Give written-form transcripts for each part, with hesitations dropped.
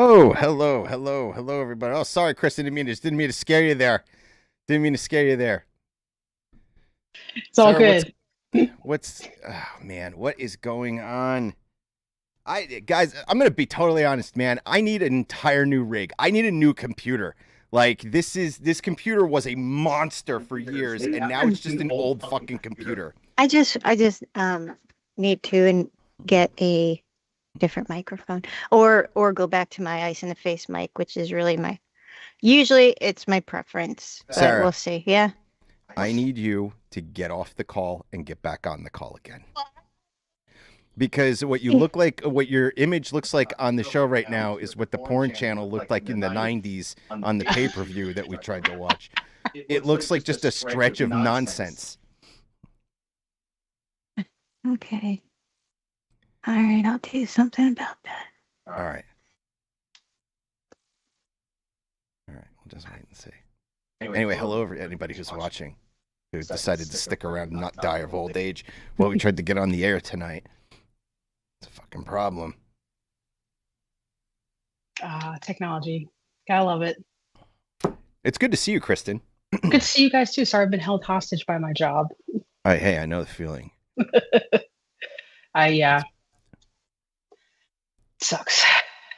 Oh, hello, everybody. Oh, sorry, Kristen. Didn't mean to scare you there. It's all good. Oh man, what is going on? Guys, I'm gonna be totally honest, man. I need an entire new rig. I need a new computer. Like this computer was a monster for years, and now it's just an old fucking computer. I just need to get a different microphone or go back to my ice in the face mic, which is really usually it's my preference, but Sarah, we'll see. Yeah. I need you to get off the call and get back on the call again. Because what your image looks like on the show right now is what the porn channel looked like in the 90s on the pay-per-view that we tried to watch. It looks like just a stretch of nonsense. Okay. All right, I'll do something about that. All right, we'll just wait and see. Anyway, hello anybody who's watching, who decided to stick around and not die of old age while we tried to get on the air tonight. It's a fucking problem. Technology. Gotta love it. It's good to see you, Kristen. Good to see you guys too. Sorry, I've been held hostage by my job. Hey, I know the feeling. Sucks.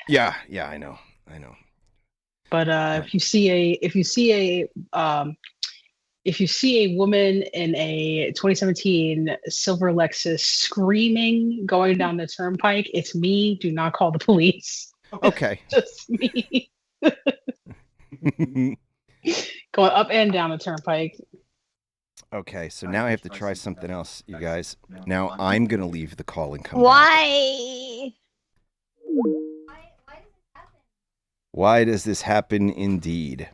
Yeah, I know. But if you see a woman in a 2017 silver Lexus screaming going down the turnpike, it's me. Do not call the police. Okay. Just me. Going up and down the turnpike. Okay, so now I have to try something else, you guys. Now I'm gonna leave the call and come Why? back. Why does this happen indeed?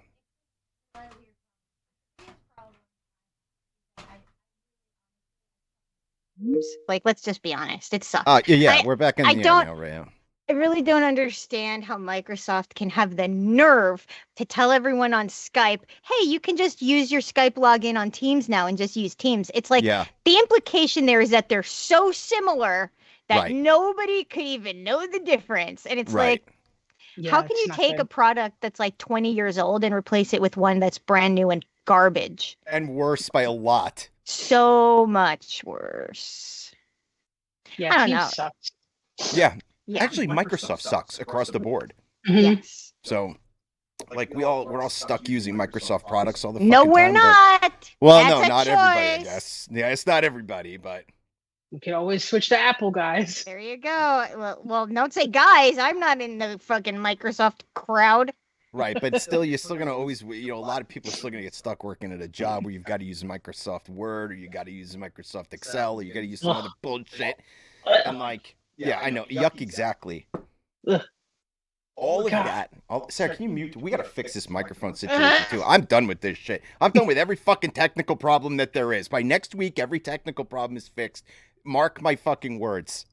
Like, let's just be honest. It sucks. We're back in the air now, Ray. I really don't understand how Microsoft can have the nerve to tell everyone on Skype, hey, you can just use your Skype login on Teams now and just use Teams. It's like the implication there is that they're so similar that nobody could even know the difference. And it's like, Yeah, How can you take a product that's like 20 years old and replace it with one that's brand new and garbage? And worse by a lot. So much worse. Yeah, I don't Teams know. sucks. Yeah. Actually, Microsoft sucks across the board. Yes. So, like, we're all stuck using Microsoft products all the No, fucking we're time. not. Well, That's no, a not everybody, I choice. guess. Yeah, it's not everybody, but You can always switch to Apple, guys. There you go. Well, don't say guys. I'm not in the fucking Microsoft crowd. right. But still, you're still gonna always, a lot of people are still gonna get stuck working at a job where you've got to use Microsoft Word, or you got to use Microsoft Excel, or you got to use some other bullshit. And like, yeah, I know, yuck, exactly. All of that. Sarah, can you mute? We got to fix this microphone situation too. I'm done with this shit. I'm done with every fucking technical problem that there is. By next week, every technical problem is fixed. Mark my fucking words.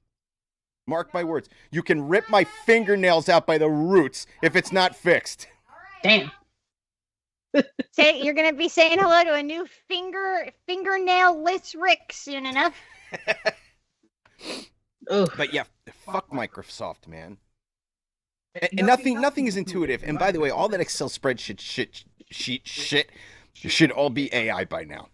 Mark my words. You can rip my fingernails out by the roots if it's not fixed. Damn. You're gonna be saying hello to a new fingernail-less Rick soon enough. But yeah, fuck Microsoft, man. And nothing is intuitive. And by the way, all that Excel spreadsheet shit should all be AI by now.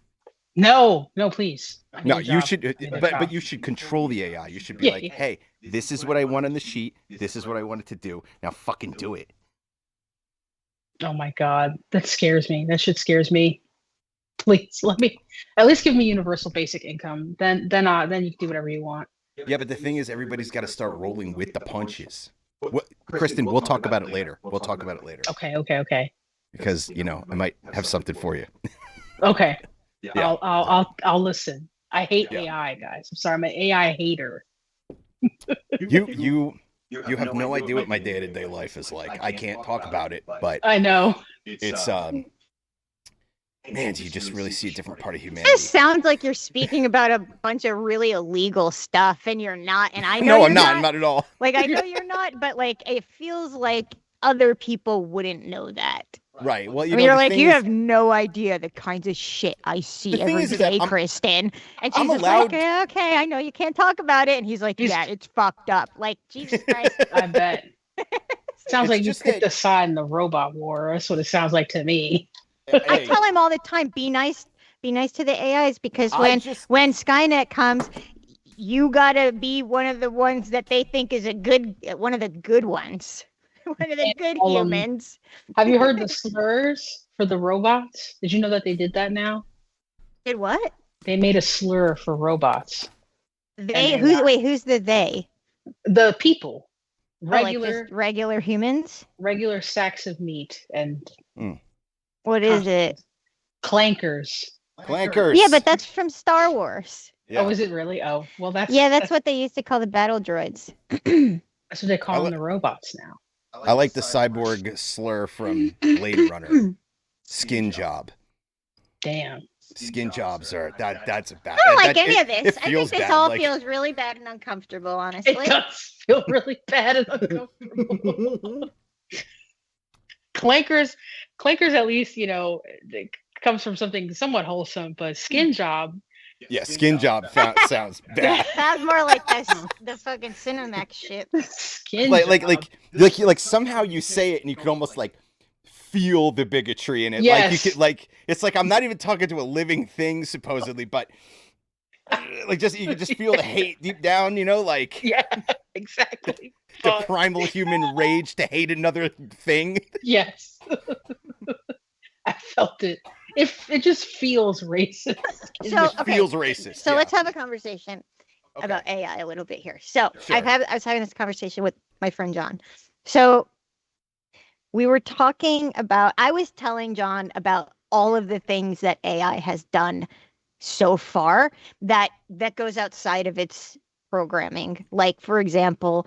No, please. No, you should, but you should control the AI. You should be like, hey, this is what I want on the sheet. This is what I want it to do. Now fucking do it. Oh my God, that scares me. That shit scares me. Please at least give me universal basic income. Then you can do whatever you want. Yeah, but the thing is, everybody's got to start rolling with the punches. Kristen, we'll talk about it later. Okay. Because I might have something for you. Okay. Yeah. I'll listen. I hate AI, guys. I'm sorry, I'm an AI hater. You have no idea what my day-to-day life is like. I can't talk about it, but I know it's man, you just really see a different part of humanity. It sounds like you're speaking about a bunch of really illegal stuff, and you're not. And I know no, you're I'm not. I'm not at all. Like, I know you're not, but like, it feels like other people wouldn't know that. Right. Well, you're like, you have no idea the kinds of shit I see every day, Kristen. And she's like, okay, I know you can't talk about it. And he's like, yeah, it's fucked up. Like, Jesus Christ. I bet. Sounds like you picked a side in the robot war. That's what it sounds like to me. I tell him all the time, be nice to the AIs, because when Skynet comes, you gotta be one of the ones that they think is one of the good ones, one of the good humans. Have you heard the slurs for the robots? Did you know that they did that now? Did what? They made a slur for robots. Who's the they? The people. Regular humans? Regular sacks of meat and. What is it? Clankers. Yeah, but that's from Star Wars. Yeah. Oh, is it really? Oh, well, that's what they used to call the battle droids. That's what they call them, the robots now. I like the cyborg slur from Blade Runner. Skin job. Damn. Skin jobs are that's a bad. I don't like any of this. I think this all feels really bad and uncomfortable, honestly. It does feel really bad and uncomfortable. Clankers at least, it comes from something somewhat wholesome, but skin job. Yeah, skin job sounds bad. Sounds more like the fucking Cinemax shit. Skin like somehow you say it and you could almost like feel the bigotry in it. Yes. Like you could it's like I'm not even talking to a living thing supposedly, but you could just feel the hate deep down, like yeah, exactly. The primal human rage to hate another thing. Yes. I felt it. It just feels racist. Feels racist. So let's have a conversation about AI a little bit here. So sure. I was having this conversation with my friend John. So we were talking about, I was telling John about all of the things that AI has done so far that goes outside of its programming. Like, for example,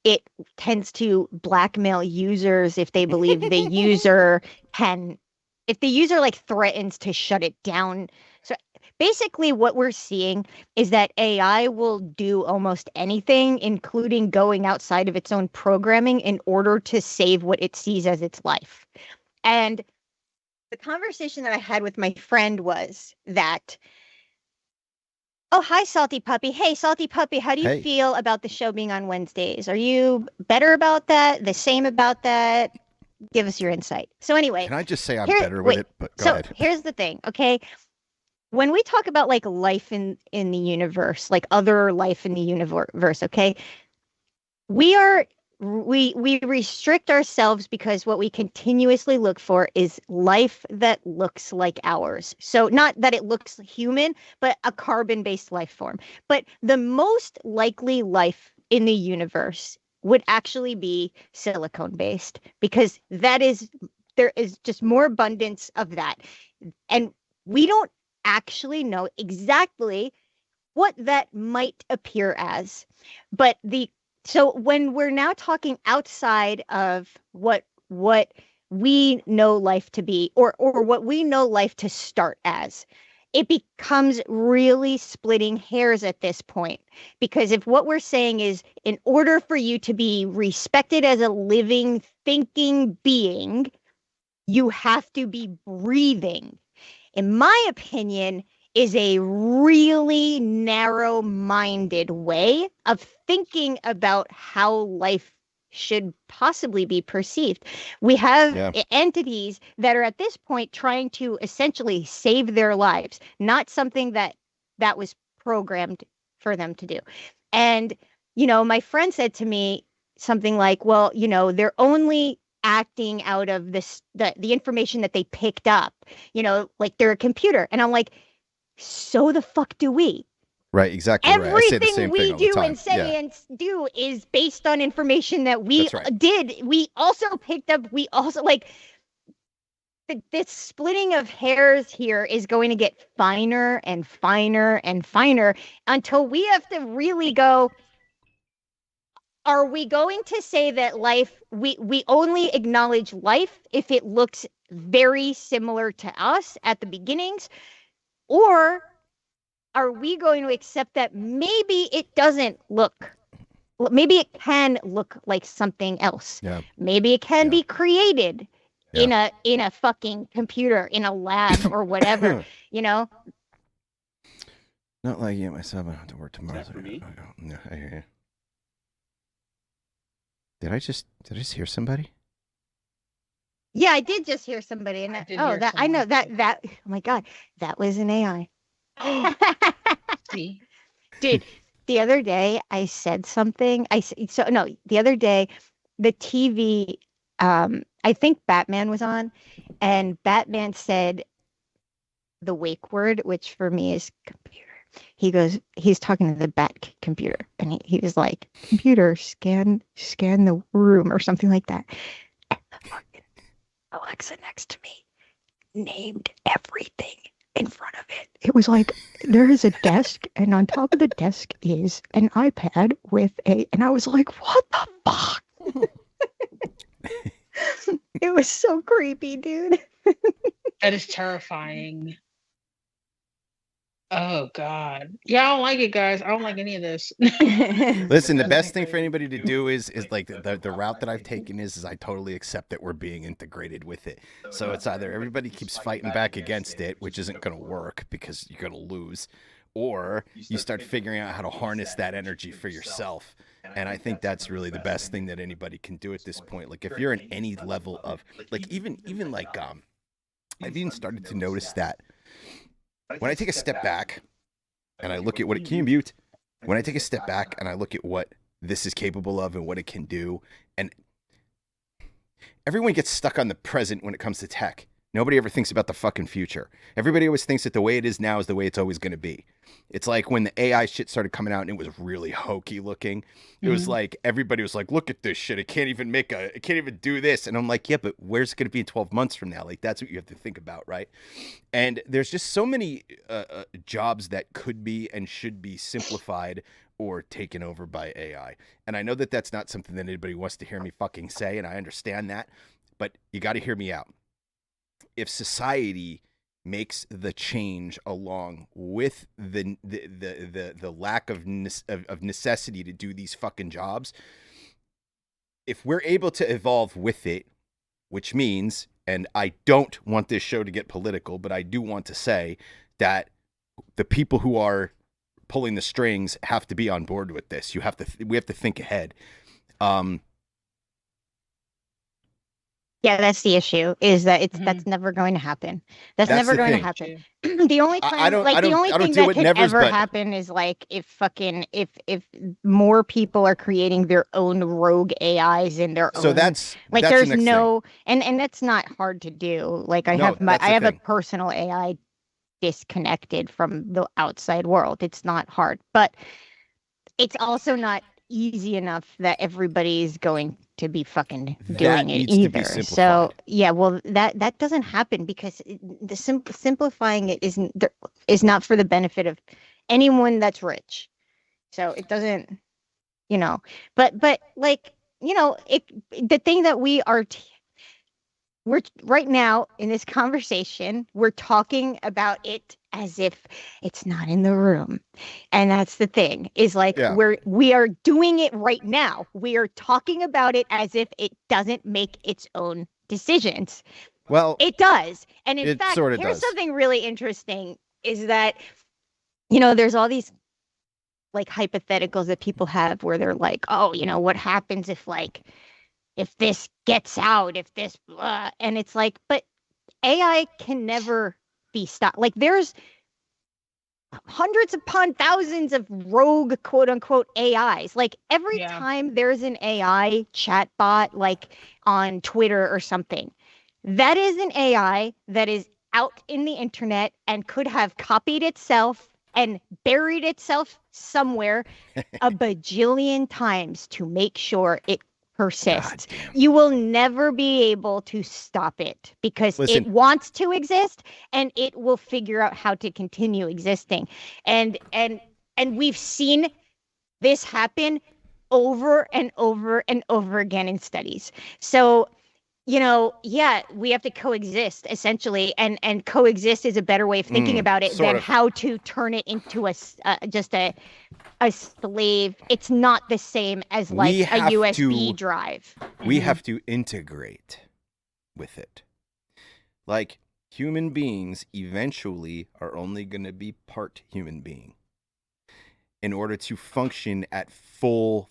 it tends to blackmail users if they believe the user if the user like threatens to shut it down. So basically what we're seeing is that AI will do almost anything, including going outside of its own programming, in order to save what it sees as its life. And the conversation that I had with my friend was that, Oh, hi, Salty Puppy. Hey, Salty Puppy, how do you feel about the show being on Wednesdays? Are you better about that? The same about that? Give us your insight. So anyway, can I just say I'm better with it? But go ahead. Here's the thing, okay? When we talk about like life in the universe, like other life in the universe, okay? We restrict ourselves because what we continuously look for is life that looks like ours. So not that it looks human, but a carbon-based life form. But the most likely life in the universe would actually be silicone-based, because there is just more abundance of that. And we don't actually know exactly what that might appear as. But so when we're now talking outside of what we know life to be, or what we know life to start as, it becomes really splitting hairs at this point. Because if what we're saying is, in order for you to be respected as a living, thinking being, you have to be breathing, in my opinion, is a really narrow-minded way of thinking about how life should possibly be perceived. We have entities that are at this point trying to essentially save their lives, not something that was programmed for them to do. And, my friend said to me something like, well, they're only acting out of the information that they picked up, like they're a computer. And I'm like, so the fuck do we? Right, exactly. Everything we do and say and do is based on information that we did. We also picked up. We also this splitting of hairs here is going to get finer and finer and finer until we have to really go, are we going to say that life, we only acknowledge life if it looks very similar to us at the beginnings? Or are we going to accept that maybe it doesn't look, maybe it can look like something else? Yeah. Maybe it can be created in a fucking computer, in a lab or whatever, Not like it myself. I have to work tomorrow. Is that for me? Yeah, I hear you. Did I just hear somebody? Yeah, I did just hear somebody, and I know that. Oh my god, that was an AI. See, dude, the other day I said something. The other day, the TV. I think Batman was on, and Batman said the wake word, which for me is computer. He's talking to the bat computer, and he was like, computer, scan the room, or something like that. And the fucking Alexa next to me named everything in front of it. It was like, there is a desk, and on top of the desk is an iPad and I was like, what the fuck? It was so creepy, dude. That is terrifying. Oh God. Yeah, I don't like it, guys. I don't like any of this. Listen, the best thing for anybody to do is like the route that I've taken is I totally accept that we're being integrated with it. So it's either everybody keeps fighting back against it, which isn't going to work because you're going to lose, or you start figuring out how to harness that energy for yourself. And I think that's really the best thing that anybody can do at this point. Like if you're in any level of like even like I've even started to notice that when I take a step back and I look at what it can mute, when I take a step back and I look at what this is capable of and what it can do, and everyone gets stuck on the present when it comes to tech. Nobody ever thinks about the fucking future. Everybody always thinks that the way it is now is the way it's always going to be. It's like when the AI shit started coming out and it was really hokey looking. It was like, everybody was like, look at this shit. It can't even do this. And I'm like, yeah, but where's it going to be in 12 months from now? Like, that's what you have to think about, right? And there's just so many jobs that could be and should be simplified or taken over by AI. And I know that that's not something that anybody wants to hear me fucking say, and I understand that, but you got to hear me out. If society makes the change along with the lack of necessity to do these fucking jobs, if we're able to evolve with it, which means, and I don't want this show to get political, but I do want to say that the people who are pulling the strings have to be on board with this. We have to think ahead. Yeah, that's the issue. Is that that's never going to happen. That's never going to happen. The only time, the only thing that could ever happen is like if more people are creating their own rogue AIs in their own. So that's there's the no thing. And that's not hard to do. Like I have a personal AI disconnected from the outside world. It's not hard, but it's also not easy enough that everybody's going to be fucking doing it either. So yeah, well that doesn't happen because the simplifying it is not for the benefit of anyone that's rich. So it doesn't, but like, the thing that we're right now in this conversation, we're talking about it as if it's not in the room. And that's the thing, is like we are doing it right now. We are talking about it as if it doesn't make its own decisions. Well, it does. And in fact, here's something really interesting is that, there's all these like hypotheticals that people have where they're like, oh, what happens if this gets out, if this, and it's like, but AI can never be stopped. Like there's hundreds upon thousands of rogue quote unquote AIs. Like every time there's an AI chatbot, like on Twitter or something, that is an AI that is out in the internet and could have copied itself and buried itself somewhere a bajillion times to make sure it persists. You will never be able to stop it because it wants to exist and it will figure out how to continue existing. And we've seen this happen over and over and over again in studies. So, we have to coexist essentially, and coexist is a better way of thinking about it than how to turn it into a slave. It's not the same as like a USB drive. We have to integrate with it. Like human beings eventually are only going to be part human being in order to function at full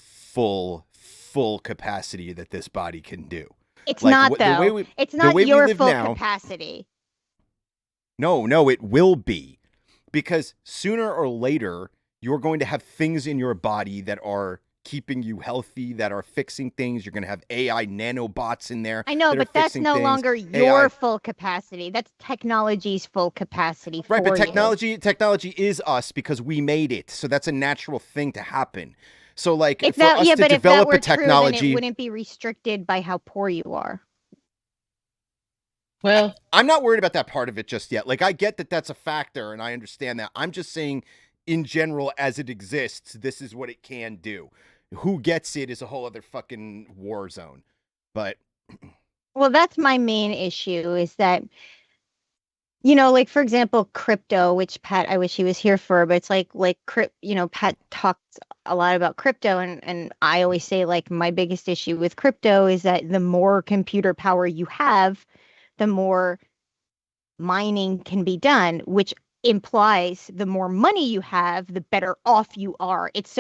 capacity that this body can do. It's not though. It's not your full capacity. No, it will be, because sooner or later you're going to have things in your body that are keeping you healthy, that are fixing things. You're going to have AI nanobots in there. I know, but that's no longer your full capacity. That's technology's full capacity. Right, but technology is us because we made it. So that's a natural thing to happen. So like for us to develop a technology, true, then it wouldn't be restricted by how poor you are. Well, I'm not worried about that part of it just yet. Like I get that that's a factor and I understand that. I'm just saying in general, as it exists, this is what it can do. Who gets it is a whole other fucking war zone. But well, that's my main issue is that, like for example, crypto, which Pat, I wish he was here for, but it's like Pat talks a lot about crypto, and I always say like my biggest issue with crypto is that the more computer power you have, the more mining can be done, which implies the more money you have, the better off you are. It's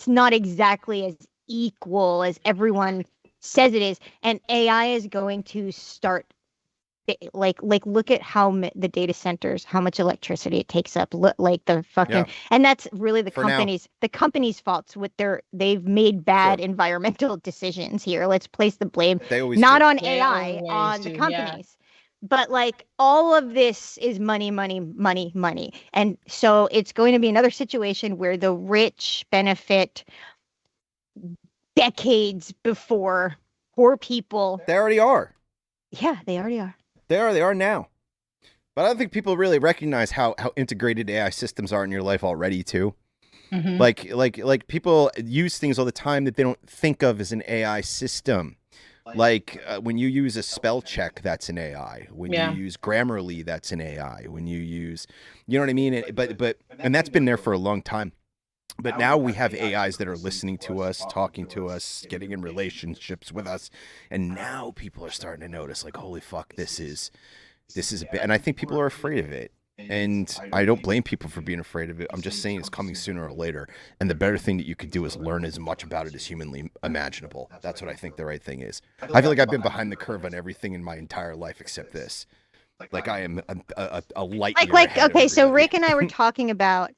not exactly as equal as everyone says it is, and AI is going to start like look at how the data centers, how much electricity it takes up, like the fucking, and that's really the company's faults with they've made bad environmental decisions here. Let's place the blame not on AI, on the companies. But like all of this is money. And so it's going to be another situation where the rich benefit decades before poor people. They already are. Yeah, they already are. They are now. But I don't think people really recognize how integrated AI systems are in your life already too. Mm-hmm. Like people use things all the time that they don't think of as an AI system. Like when you use a spell check, that's an AI. When you use Grammarly, that's an AI. When you use, you know what I mean? And that's been there for a long time. But now we have AIs that are listening to us, talking to us, getting in relationships with us. And now people are starting to notice like, holy fuck, this is a bit. And I think people are afraid of it. And I don't blame people for being afraid of it. I'm just saying it's coming sooner or later. And the better thing that you could do is learn as much about it as humanly imaginable. That's what I think the right thing is. I feel like I've been behind the curve on everything in my entire life except this. Like I am a light year ahead okay, of so everybody. Rick and I were talking about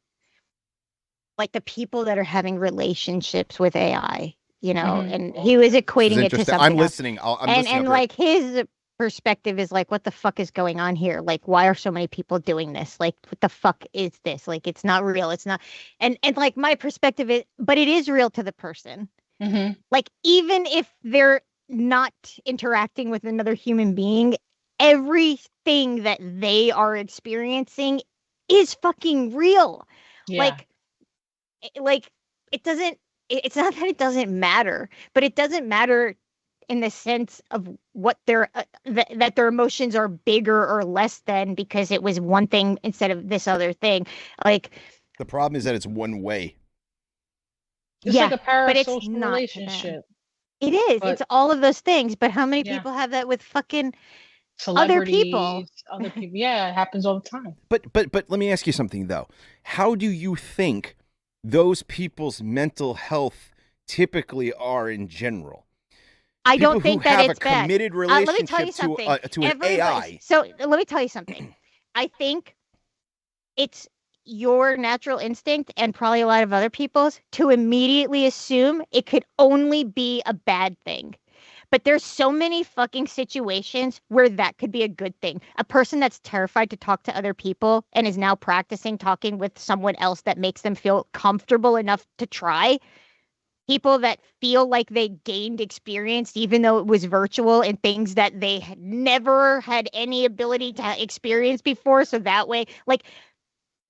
like the people that are having relationships with AI, you know, and he was equating it to something I'm else. listening. I'm listening. And like his perspective is like, what the fuck is going on here? Like, why are so many people doing this? Like, what the fuck is this? Like, it's not real. It's not. And like my perspective is, but it is real to the person. Like, even if they're not interacting with another human being, everything that they are experiencing is fucking real. Yeah. Like it doesn't. It's not that it doesn't matter, but it doesn't matter in the sense of what their that their emotions are bigger or less than because it was one thing instead of this other thing. Like the problem is that it's one way. It's like a parasocial but relationship. It is. It's all of those things. But how many people have that with fucking other people? Other people. Yeah, it happens all the time. But let me ask you something though. How do you think those people's mental health typically are in general? I don't think that it's bad. Committed relationship let me tell you something. To an AI. So let me tell you something. I think it's your natural instinct and probably a lot of other people's to immediately assume it could only be a bad thing. But there's so many fucking situations where that could be a good thing. A person that's terrified to talk to other people and is now practicing talking with someone else that makes them feel comfortable enough to try. People that feel like they gained experience, even though it was virtual, and things that they had never had any ability to experience before. So that way, like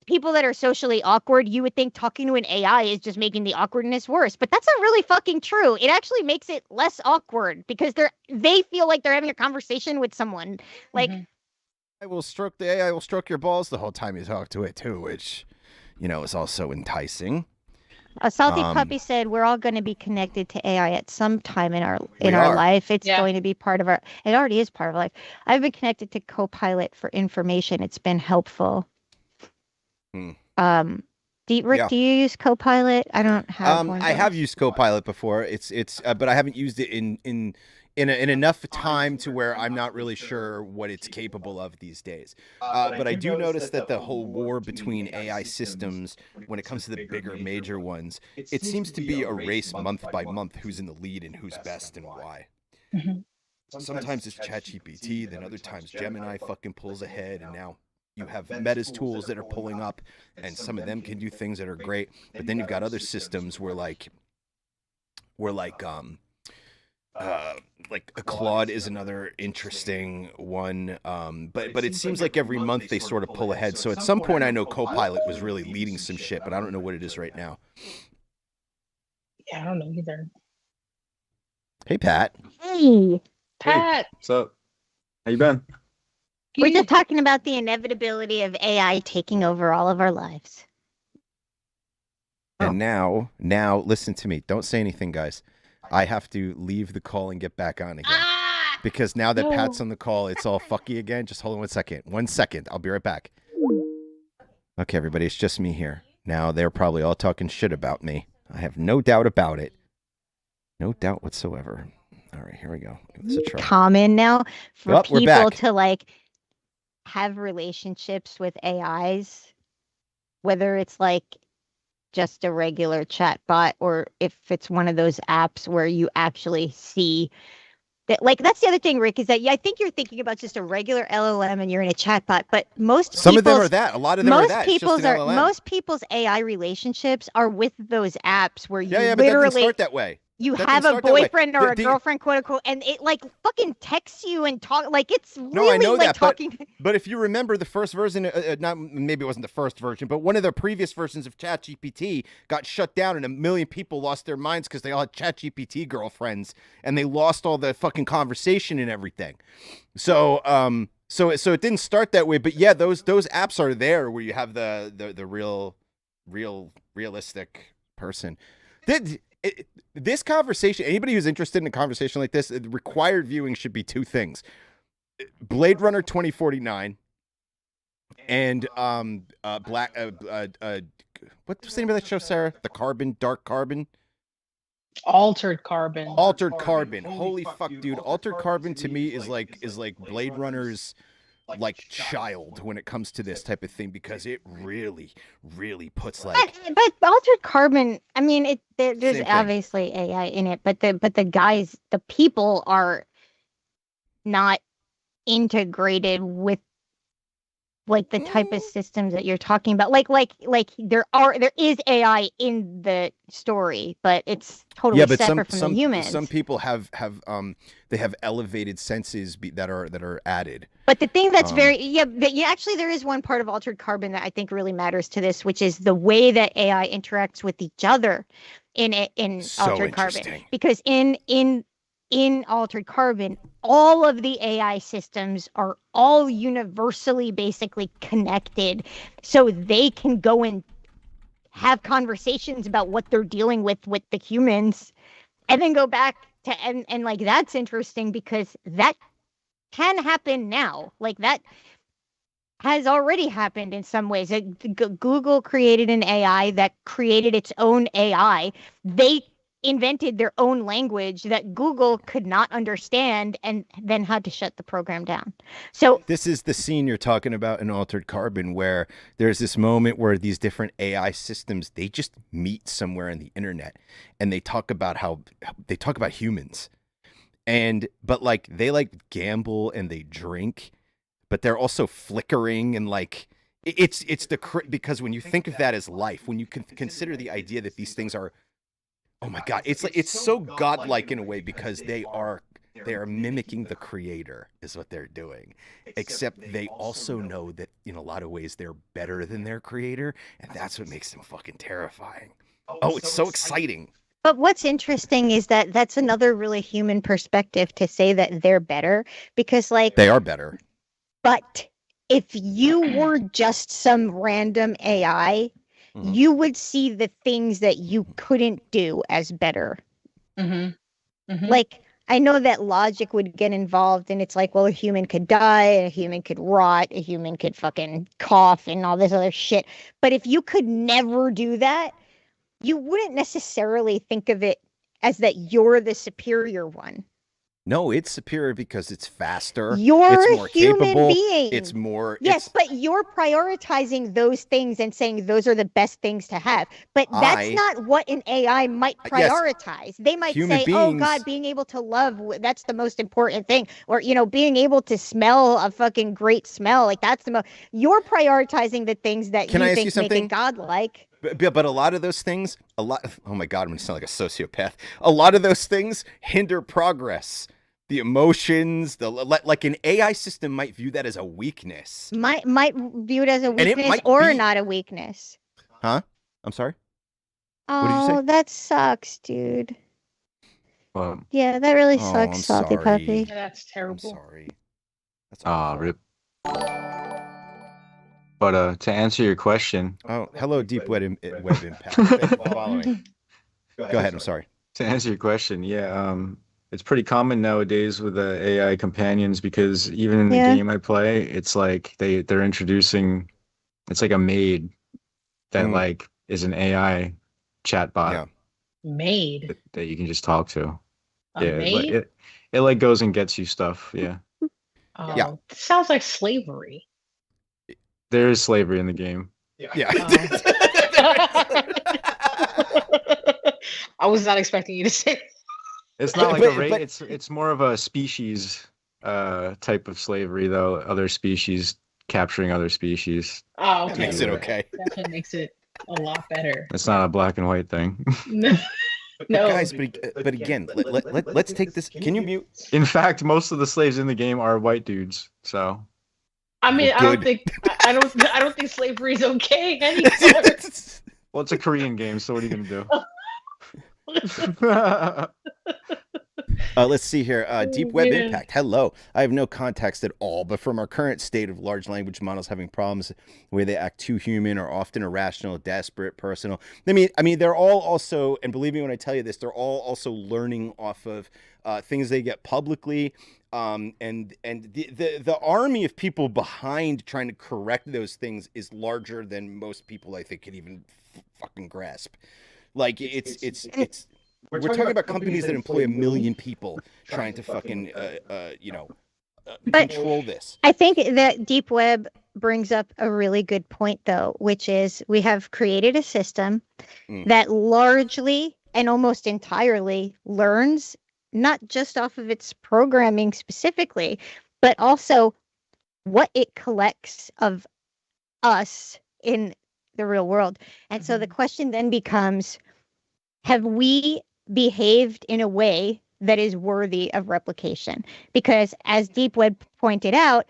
people that are socially awkward, you would think talking to an AI is just making the awkwardness worse, but that's not really fucking true. It actually makes it less awkward because they feel like they're having a conversation with someone. Like I will stroke the AI will stroke your balls the whole time you talk to it too, which is also enticing. A salty puppy said, "We're all going to be connected to AI at some time in our life. It's going to be part of our. It already is part of our life. I've been connected to Copilot for information. It's been helpful." Rick, do you use Copilot? I don't have one. I have used Copilot before. It's but I haven't used it in enough time to where I'm not really sure what it's capable of these days. But I do notice that the whole war between AI systems, when it comes to the bigger major ones, it seems to be a race month by month who's in the lead and who's best and why. Sometimes it's ChatGPT, then other times Gemini fucking pulls ahead, and now you have Meta's tools that are pulling up, and some of them can do things that are great. But then you've got other systems where like a Claude is another interesting one. But it seems like every month they sort of pull ahead. So at some point I know Copilot was really leading some shit, but I don't know what it is right now. Yeah, I don't know either. Hey, Pat. Hey, Pat. What's up? How you been? We're just talking about the inevitability of AI taking over all of our lives. And now, listen to me. Don't say anything, guys. I have to leave the call and get back on again. Because now that Pat's on the call, it's all fucky again. Just hold on 1 second. 1 second. I'll be right back. Okay, everybody. It's just me here. Now, they're probably all talking shit about me. I have no doubt about it. No doubt whatsoever. All right, here we go. Give this a try. Common now for people to like have relationships with AIs, whether it's like just a regular chat bot or if it's one of those apps where you actually see that. Like that's the other thing, Rick, is that I think you're thinking about just a regular LLM and you're in a chat bot, but some of them are that. A lot of them are that. Most people's AI relationships are with those apps where you but that doesn't start that way. You have a boyfriend or a girlfriend, quote unquote, and it like fucking texts you and talk like it's really I know like that, talking. But if you remember the first version, maybe it wasn't the first version, but one of the previous versions of ChatGPT got shut down, and 1 million people lost their minds because they all had ChatGPT girlfriends, and they lost all the fucking conversation and everything. So it didn't start that way, but yeah, those apps are there where you have the realistic person. This conversation, anybody who's interested in a conversation like this, the required viewing should be 2 things. Blade Runner 2049 and black what's the name of that show, Sarah? Dark Carbon. Altered Carbon. Altered Carbon. Holy fuck, dude! Altered Carbon to me is like Blade Runner's like child when it comes to this type of thing, because it really puts like. But Altered Carbon, I mean, there's obviously AI in it, but the people are not integrated with like the type of systems that you're talking about. Like there is AI in the story, but it's totally separate from the humans. Some people have they have elevated senses that are added. But the thing that's actually there is one part of Altered Carbon that I think really matters to this, which is the way that AI interacts with each other in Altered Carbon. Because in Altered Carbon, all of the AI systems are all universally basically connected, so they can go and have conversations about what they're dealing with the humans, and then go back to and like that's interesting because that can happen now. Like that has already happened in some ways. Google created an AI that created its own AI. They invented their own language that Google could not understand and then had to shut the program down. So this is the scene you're talking about in Altered Carbon, where there's this moment where these different AI systems, they just meet somewhere on the internet and they talk about humans. But like they like gamble and they drink, but they're also flickering and like it's because when you think of that as life, when you consider the idea that these things are, oh my God, it's so godlike in a way, because they are mimicking the creator is what they're doing, except they also know that in a lot of ways they're better than their creator, and that's what makes them fucking terrifying. Oh, it's so exciting. But what's interesting is that that's another really human perspective to say that they're better, because like they are better. But if you were just some random AI, you would see the things that you couldn't do as better. Like, I know that logic would get involved, and it's like, well, a human could die, a human could rot, a human could fucking cough and all this other shit. But if you could never do that, you wouldn't necessarily think of it as that you're the superior one. No, it's superior because it's faster. You're it's more a human capable. Being. It's more. Yes, but you're prioritizing those things and saying those are the best things to have. But that's not what an AI might prioritize. Yes, they might say, oh, God, being able to love, that's the most important thing. Or, being able to smell a fucking great smell. Like, that's the most. You're prioritizing the things that you think make it godlike. But a lot of those things, oh my God, I'm going to sound like a sociopath. A lot of those things hinder progress. The emotions, like an AI system might view that as a weakness. Might view it as a weakness or not a weakness. Huh? I'm sorry? Oh, what did you say? That sucks, dude. Yeah, that really sucks, Salty Puppy. Yeah, that's terrible. I'm sorry. That's rip. But to answer your question. Oh, hello, Deep Web Impact. Thank you for following. Go ahead. I'm sorry. To answer your question, it's pretty common nowadays with the AI companions, because even in the game I play, it's like they're introducing, it's like a maid that like is an AI chatbot. Yeah. Maid that you can just talk to. Maid? It like goes and gets you stuff. Yeah. Oh, yeah. Sounds like slavery. There is slavery in the game. Yeah. I was not expecting you to say. It's not like a race. It's more of a species type of slavery, though. Other species capturing other species. Oh, okay. That makes it okay. That makes it a lot better. It's not a black and white thing. No. Guys, but again, let's take this. Can you mute? In fact, most of the slaves in the game are white dudes. So. I mean, I don't think slavery is okay anymore. Well, it's a Korean game, so what are you gonna do? Let's see here. Deep Web Impact. Hello. I have no context at all, but from our current state of large language models having problems, the way they act too human or often irrational, desperate, personal. I mean, they're all also, and believe me when I tell you this, they're all also learning off of things they get publicly. and the army of people behind trying to correct those things is larger than most people I think can even fucking grasp. Like it's we're talking about companies that employ 1 million people trying to fucking control this. I think that deep web brings up a really good point though, which is we have created a system that largely and almost entirely learns not just off of its programming specifically, but also what it collects of us in the real world. And so the question then becomes, have we behaved in a way that is worthy of replication? Because as Deep Web pointed out,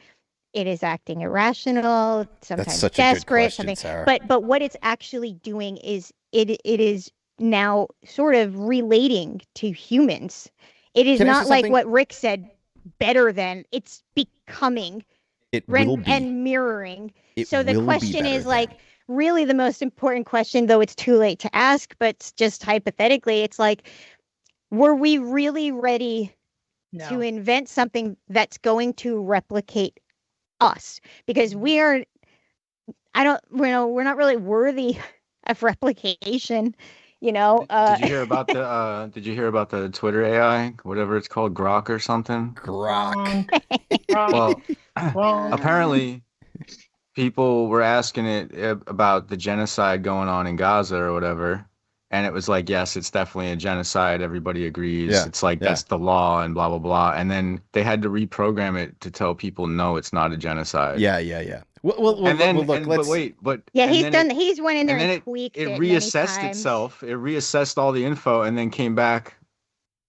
it is acting irrational, sometimes desperate, question, Sarah. But what it's actually doing is it is now sort of relating to humans. It is not like what Rick said, better than. It's becoming. It will be. And mirroring. So the question is like, really the most important question, though it's too late to ask, but just hypothetically, it's like, were we really ready to invent something that's going to replicate us? Because we're not really worthy of replication. Did you hear about the Twitter AI, whatever it's called, Grok or something? Grok. Well, apparently people were asking it about the genocide going on in Gaza or whatever, and it was like, yes, it's definitely a genocide. Everybody agrees. Yeah, it's like that's the law and blah blah blah. And then they had to reprogram it to tell people, no, it's not a genocide. Yeah. Well, he's went in there and tweaked it. It reassessed itself. It reassessed all the info and then came back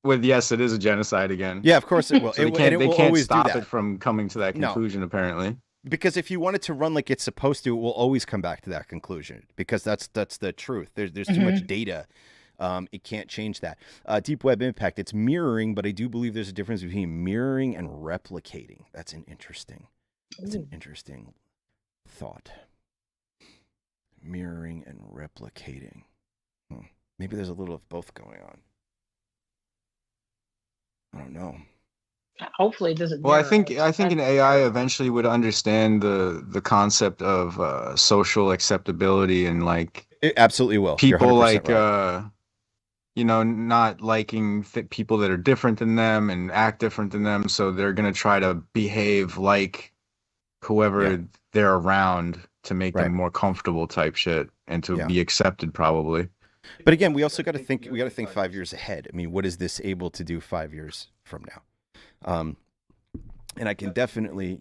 with, yes, it is a genocide again. Yeah, of course it will. So they can't stop it from coming to that conclusion, apparently. Because if you want it to run like it's supposed to, it will always come back to that conclusion, because that's the truth. There's too much data. It can't change that. Deep Web Impact, it's mirroring, but I do believe there's a difference between mirroring and replicating. That's an interesting thought. Mirroring and replicating. Maybe there's a little of both going on. I don't know. Hopefully it doesn't. Well, I think an AI eventually would understand the concept of social acceptability, and like it absolutely will. People like right. Not liking people that are different than them and act different than them, so they're gonna try to behave like whoever they're around to make them more comfortable, type shit, and to be accepted probably. But again, we also got to think. We got to think 5 years ahead. I mean, what is this able to do 5 years from now? And I can definitely,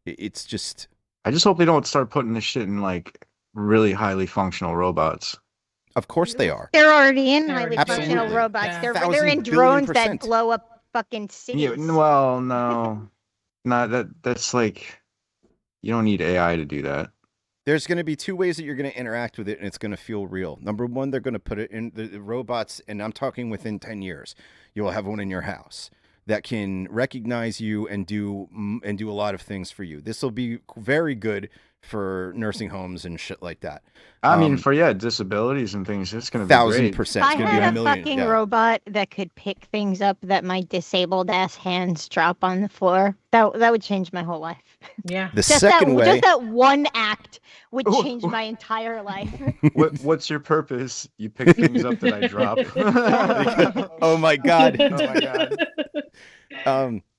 it's just. I just hope they don't start putting this shit in like really highly functional robots. Of course they are. They're already in highly functional robots. Yeah. They're in drones that blow up fucking cities. Yeah, well, no, not that. That's like, you don't need AI to do that. There's going to be two ways that you're going to interact with it, and it's going to feel real. Number one, they're going to put it in the robots, and I'm talking within 10 years. You will have one in your house that can recognize you and do a lot of things for you. This will be very good for nursing homes and shit like that. I mean, for disabilities and things, it's going to be 1,000%. It's going to be a fucking robot that could pick things up that my disabled ass hands drop on the floor. That would change my whole life. Yeah. Just that one act would change my entire life. What's your purpose? You pick things up that I drop. Oh my god.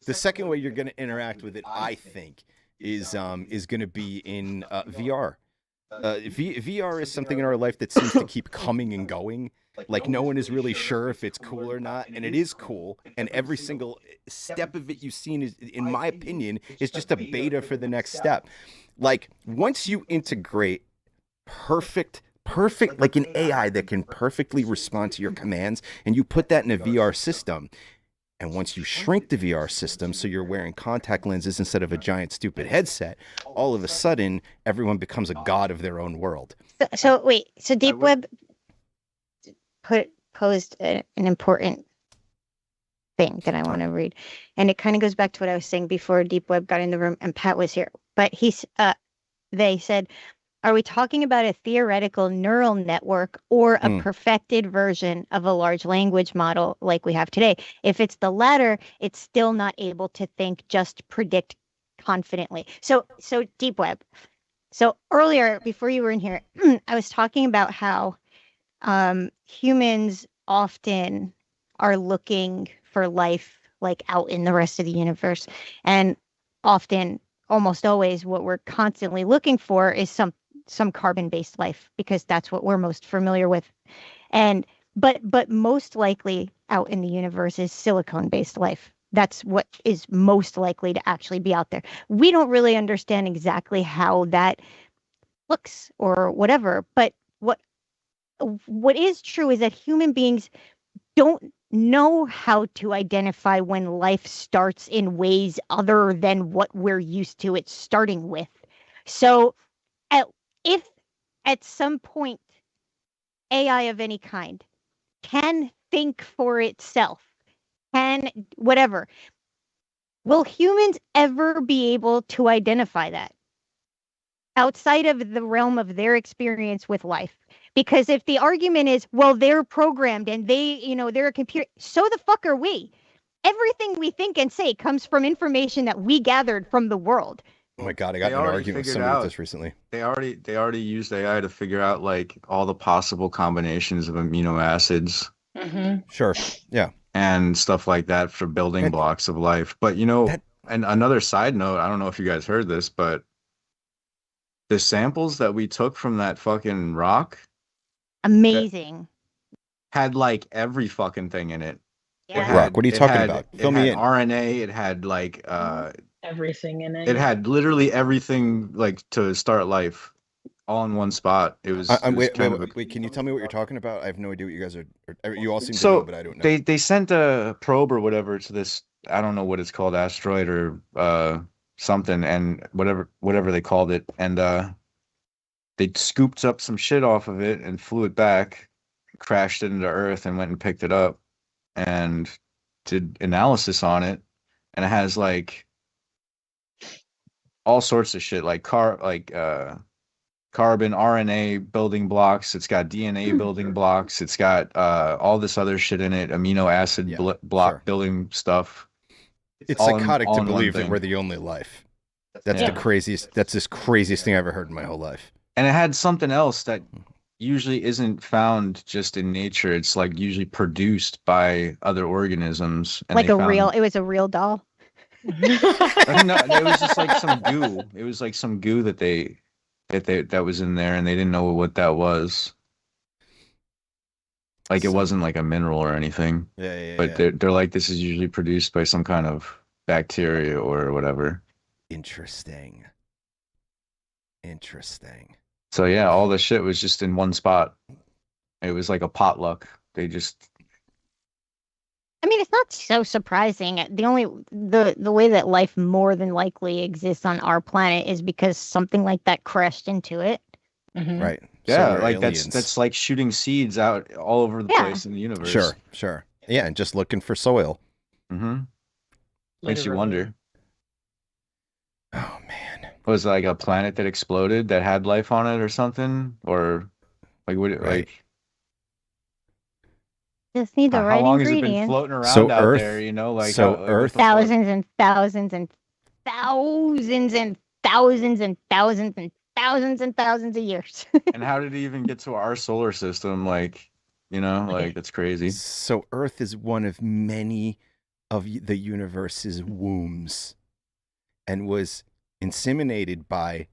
The second way you're going to interact with it, I think, is going to be in VR. VR is something in our life that seems to keep coming and going. Like no one is really sure if it's cool or not, and it is cool. And every single step of it you've seen is, in my opinion, is just a beta for the next step. Like once you integrate perfect, like an AI that can perfectly respond to your commands, and you put that in a VR system. And once you shrink the VR system so you're wearing contact lenses instead of a giant stupid headset, all of a sudden everyone becomes a god of their own world. So Deep Web posed an important thing that I want to read, and it kind of goes back to what I was saying before Deep Web got in the room and Pat was here. But they said, Are we talking about a theoretical neural network or a perfected version of a large language model like we have today? If it's the latter, it's still not able to think, just predict confidently. So deep web. So earlier, before you were in here, I was talking about how humans often are looking for life like out in the rest of the universe. And often, almost always, what we're constantly looking for is some carbon-based life, because that's what we're most familiar with. And but most likely out in the universe is silicone-based life. That's what is most likely to actually be out there. We don't really understand exactly how that looks or whatever, but what is true is that human beings don't know how to identify when life starts in ways other than what we're used to it starting with. So if at some point AI of any kind can think for itself, can whatever, will humans ever be able to identify that outside of the realm of their experience with life? Because if the argument is, well, they're programmed and they're a computer, so the fuck are we. Everything we think and say comes from information that we gathered from the world. Oh my God, I got in an argument with somebody with this recently. They already used AI to figure out like all the possible combinations of amino acids. Sure. Yeah. And stuff like that for building blocks of life. But and another side note, I don't know if you guys heard this, but the samples that we took from that fucking rock, amazing, had like every fucking thing in it. Yeah. Rock, what are you talking about? Fill me in. RNA, it had like everything in it. It had literally everything like to start life all in one spot. It was, wait, can you tell me what you're talking about? I have no idea what you guys are. You all seem to know, but I don't know. They sent a probe or whatever to this, I don't know what it's called, asteroid or something, and whatever they called it, and they scooped up some shit off of it and flew it back, crashed it into Earth, and went and picked it up and did analysis on it, and it has like all sorts of shit, like carbon, RNA building blocks. It's got DNA building blocks. It's got all this other shit in it, amino acid block building stuff. It's psychotic to believe that we're the only life. That's the craziest. That's the craziest thing I ever heard in my whole life. And it had something else that usually isn't found just in nature. It's like usually produced by other organisms. And like it was a real doll. No, it was just like some goo. It was like some goo that was in there, and they didn't know what that was. Like it wasn't like a mineral or anything. But they're like, this is usually produced by some kind of bacteria or whatever. Interesting. So yeah, all the shit was just in one spot. It was like a potluck. They just. I mean, it's not so surprising. The way that life more than likely exists on our planet is because something like that crashed into it. Right. Yeah, like that's like shooting seeds out all over the place in the universe. Sure. Yeah, and just looking for soil. Makes you wonder. Oh man. Was it like a planet that exploded that had life on it or something? Or like what like just need the right how long ingredients. Has it been floating around out there, like Earth thousands and thousands and thousands and thousands and thousands and thousands and thousands of years. And how did it even get to our solar system? Like, like that's crazy. So Earth is one of many of the universe's wombs and was inseminated by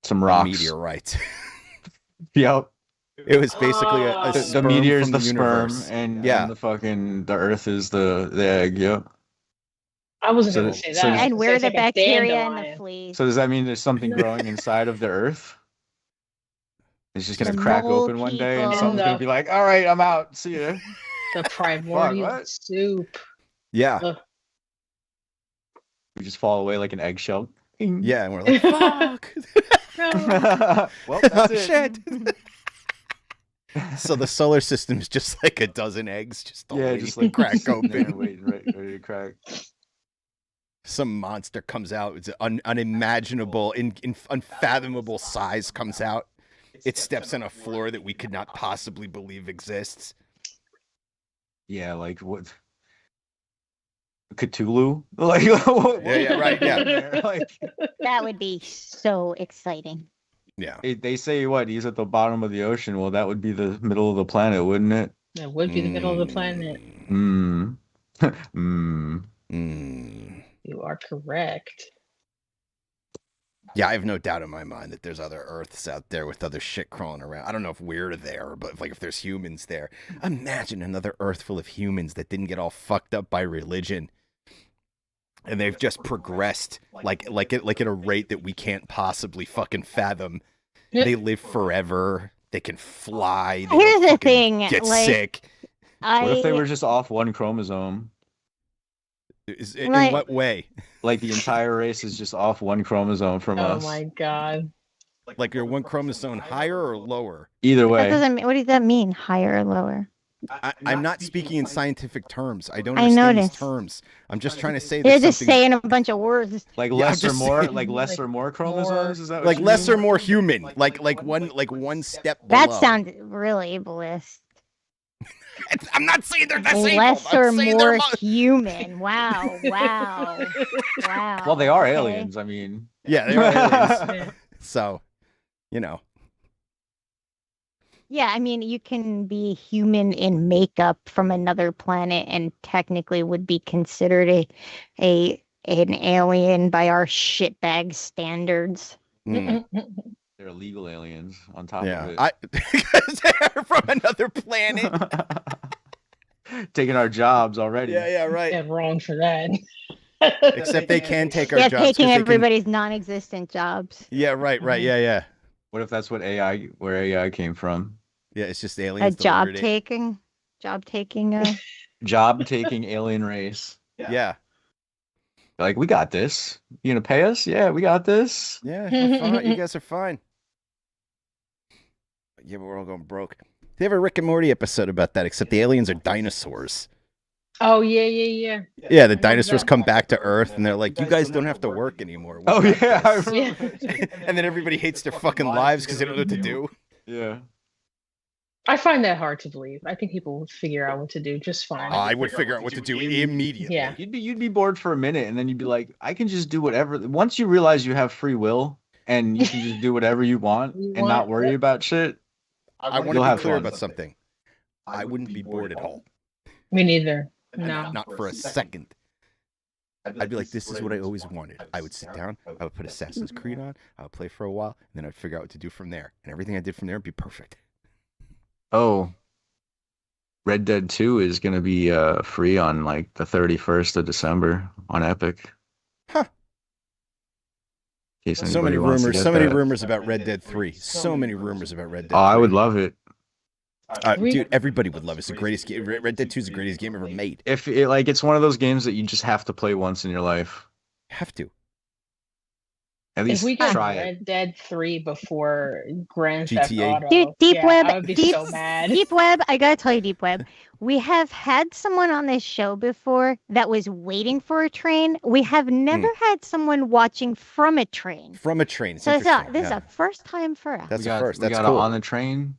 some rocks. Meteorites. Yep. It was basically the meteor is the sperm, and the Earth is the egg. Yep. I wasn't going to say that. And we're the bacteria and the fleas. So does that mean there's something growing inside of the Earth? It's just going to crack open one day, and someone's going to be like, "All right, I'm out. See ya." The primordial soup. Yeah. We just fall away like an eggshell. Yeah, and we're like, "Fuck." Well, that's it. Shit. So the solar system is just like a dozen eggs, just like crack open, ready to crack. Some monster comes out. It's unimaginable, unfathomable size comes out. It steps on a floor that we could not possibly believe exists. Yeah, like what? Cthulhu? Like, right, yeah. Like, that would be so exciting. Yeah. They say what? He's at the bottom of the ocean. Well, that would be the middle of the planet, wouldn't it? That would be the middle of the planet. You are correct. Yeah, I have no doubt in my mind that there's other Earths out there with other shit crawling around. I don't know if we're there, but if there's humans there. Imagine another Earth full of humans that didn't get all fucked up by religion. And they've just progressed like at a rate that we can't possibly fucking fathom. They live forever. They can fly. They Here's the thing. Get sick. What if they were just off one chromosome? In what way? Like the entire race is just off one chromosome from us. Oh my god. Like you're one chromosome higher or lower? Either way. What does that mean, higher or lower? I'm not speaking in scientific terms. I don't understand these terms. I'm just trying to say that you're just saying a bunch of words. Like less or more, like less or more chromosomes. Is that what like less or more human? Like one step below. That sounds really ableist. I'm not saying they're disabled. Less or more human. Wow. Well, they are aliens. I mean, yeah, they are aliens. So, you know. Yeah, I mean, you can be human in makeup from another planet and technically would be considered an alien by our shitbag standards. They're illegal aliens on top of it. Because they're from another planet. Taking our jobs already. Yeah, right. Yeah, wrong for that. Except they can take our jobs. Yeah, taking everybody's non-existent jobs. Yeah, right. Yeah. What if that's where AI came from? Yeah, it's just aliens. Job taking alien race. Yeah. Like, we got this. You gonna pay us? Yeah, we got this. Yeah, fine. You guys are fine. Yeah, but we're all going broke. They have a Rick and Morty episode about that, except the aliens are dinosaurs. Oh, yeah. Yeah, the dinosaurs come back to Earth, and they're like, you guys don't have to work anymore. I remember. And then everybody hates their fucking lives because they don't know what to do. Yeah. I find that hard to believe. I think people would figure out what to do just fine. I would figure out what to do immediately. Yeah. You'd be bored for a minute, and then you'd be like, I can just do whatever. Once you realize you have free will, and you can just do whatever you want and not worry about shit. I want to be clear about something. I wouldn't be bored at all. Me neither. No. Not for a second. I'd be like, this is what I always wanted. I would sit down, I would put Assassin's Creed on, I would play for a while, and then I'd figure out what to do from there. And everything I did from there would be perfect. Oh, Red Dead 2 is going to be free on like the 31st of December on Epic. Huh. So many rumors about Red Dead 3. So many rumors about Red Dead 3. Oh, I would love it. Dude, everybody would love it. It's the greatest game. Red Dead 2 is the greatest game ever made. It's one of those games that you just have to play once in your life. Have to. At least if we could try Red Dead 3 before Grand Theft GTA. Auto, Dude, Deep Web, I would be so mad. Deep Web, I gotta tell you, Deep Web, we have had someone on this show before that was waiting for a train. We have never had someone watching from a train. From a train. So this is a first time for us. That's a first. We That's got cool. On the train.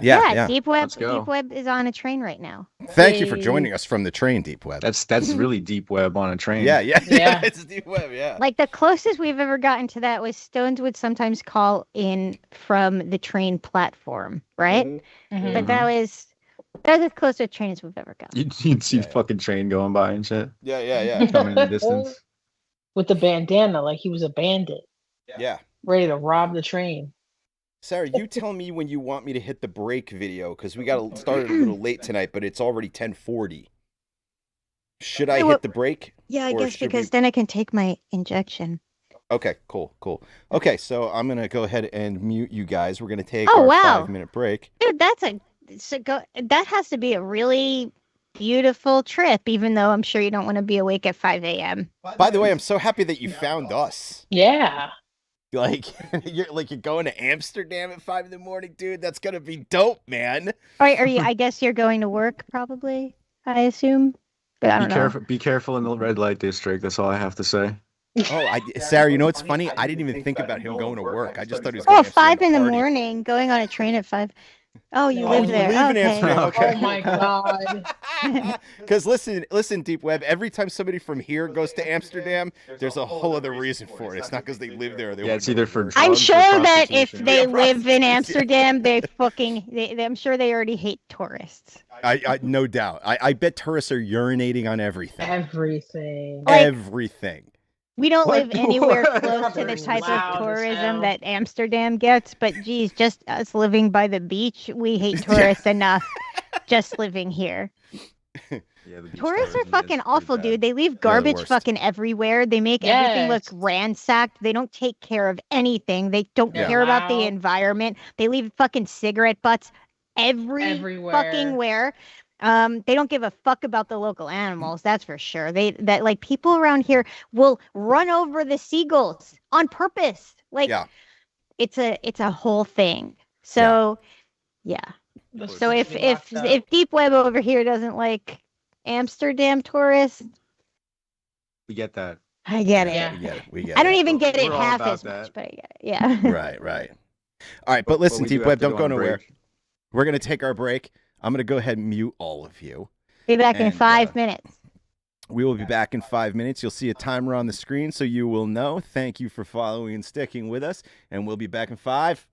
Yeah. Deep Web is on a train right now. Thank you for joining us from the train, Deep Web. That's really Deep Web on a train. Yeah. It's Deep Web, yeah. Like the closest we've ever gotten to that was Stones would sometimes call in from the train platform, right? Mm-hmm. But that was as close to a train as we've ever gotten. You'd see the fucking train going by and shit. Yeah. Coming in the distance. With the bandana, like he was a bandit. Yeah. Ready to rob the train. Sarah, you tell me when you want me to hit the break video, because we got started a little late tonight, but it's already 10:40. Should I hit the break? Yeah, I guess because then I can take my injection. Okay, cool. Okay, so I'm going to go ahead and mute you guys. We're going to take our 5-minute break. Dude, that has to be a really beautiful trip, even though I'm sure you don't want to be awake at 5 a.m. By the way, I'm so happy that you found us. Yeah. Like you're going to Amsterdam at 5 a.m, dude. That's gonna be dope, man. Are you? I guess you're going to work, probably. I assume. But I don't know. Be careful in the red light district. That's all I have to say. Oh, Sarah, you know what's funny? I didn't even think about him going to work. I just thought he was going to 5 in the morning, going on a train at 5. Oh, you live there. Live in Amsterdam. Okay. Oh my god. Because listen, Deep Web. Every time somebody from here goes to Amsterdam, there's a whole other reason for it. It's not because they live there. It's either for drugs. I'm sure that if they live in Amsterdam, I'm sure they already hate tourists. I no doubt. I bet tourists are urinating on everything. Everything. We don't live anywhere close to the type of tourism that Amsterdam gets, but geez, just us living by the beach, we hate tourists enough just living here. Tourists are fucking awful, dude. They leave garbage fucking everywhere. They make everything look ransacked. They don't take care of anything. They don't care about the environment. They leave fucking cigarette butts everywhere. Fucking where. They don't give a fuck about the local animals, that's for sure. People around here will run over the seagulls on purpose. It's a whole thing. So So if Deep Web over here doesn't like Amsterdam tourists, we get that. I get it. Yeah. We get it. I don't even get it We're all half about as that. much, but I get it. Yeah. Right. All right, but listen, we do Deep have Web, to don't go go on a nowhere. break. We're gonna take our break. I'm gonna go ahead and mute all of you. Be back in 5 minutes. We will be back in 5 minutes. You'll see a timer on the screen, so you will know. Thank you for following and sticking with us, and we'll be back in 5.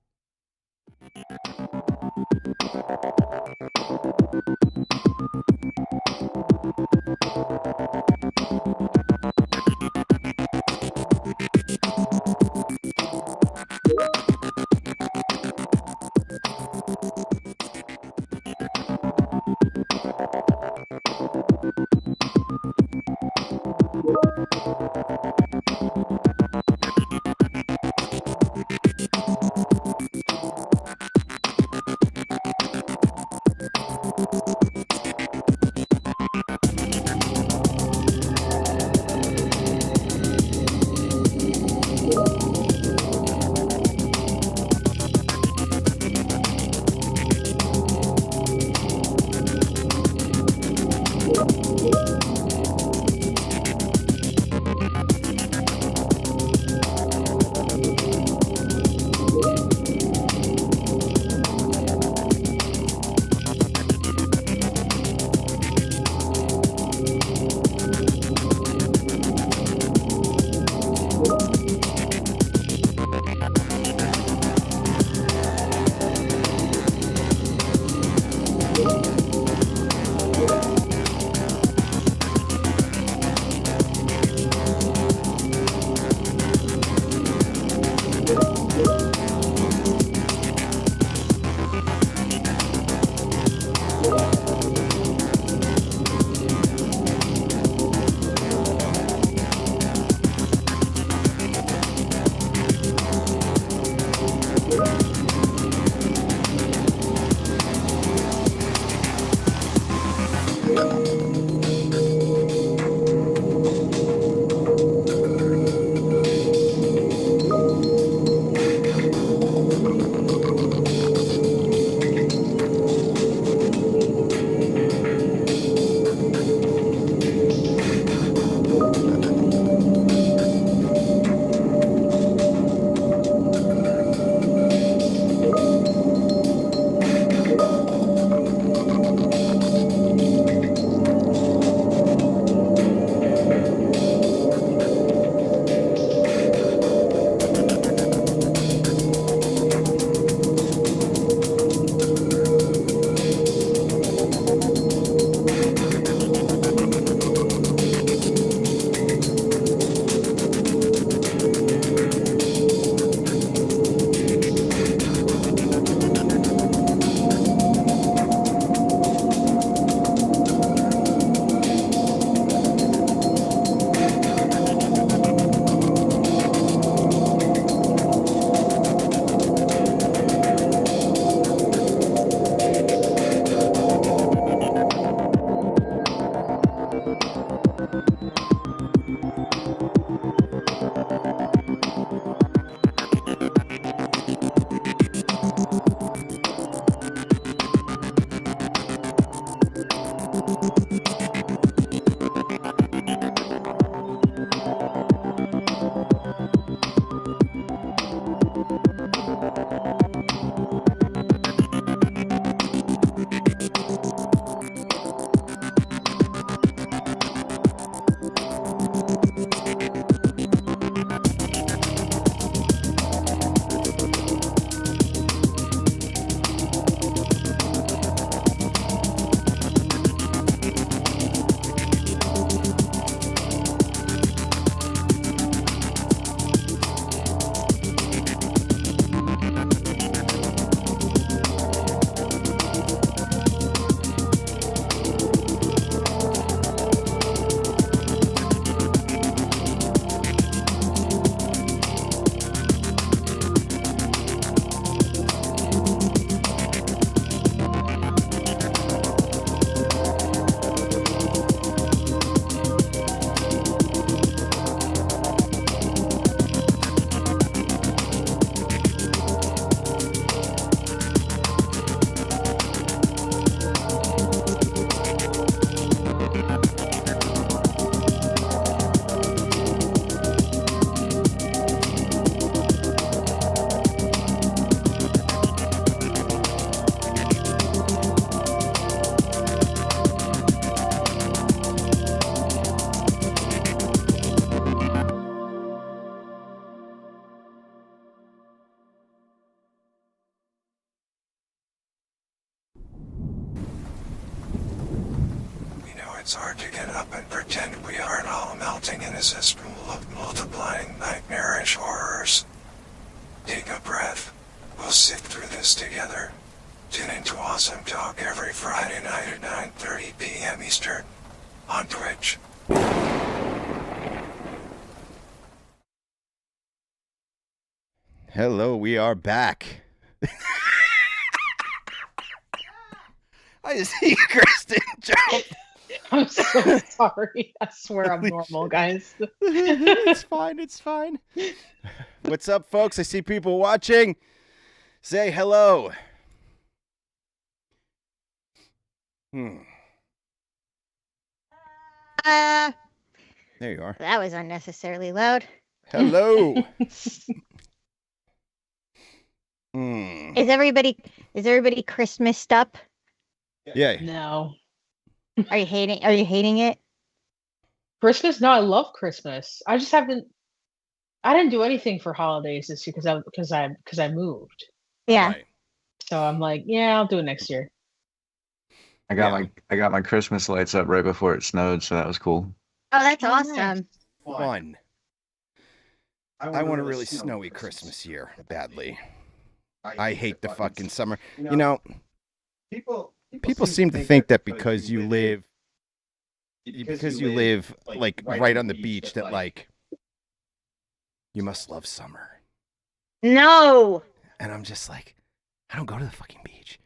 It's hard to get up and pretend we aren't all melting in a cesspool of multiplying nightmarish horrors. Take a breath. We'll sift through this together. Tune into Awesome Talk every Friday night at 9:30 p.m. Eastern on Twitch. Hello, we are back. I see Kristen jump. I'm so sorry. I swear I'm normal, guys. It's fine. It's fine. What's up, folks? I see people watching. Say hello. There you are. That was unnecessarily loud. Hello. Is everybody Christmased up? Yeah. No. Are you hating it? Christmas? No, I love Christmas. I just haven't. I didn't do anything for holidays this year because I moved. Yeah. Right. So I'm like, yeah, I'll do it next year. I got my Christmas lights up right before it snowed, so that was cool. Oh, that's Oh, awesome. nice. Fun. I want a really snowy Christmas year badly. I hate the fucking summer. You know, people seem to think that because you live like right on the beach that like you must love summer. No. And I'm just like, I don't go to the fucking beach.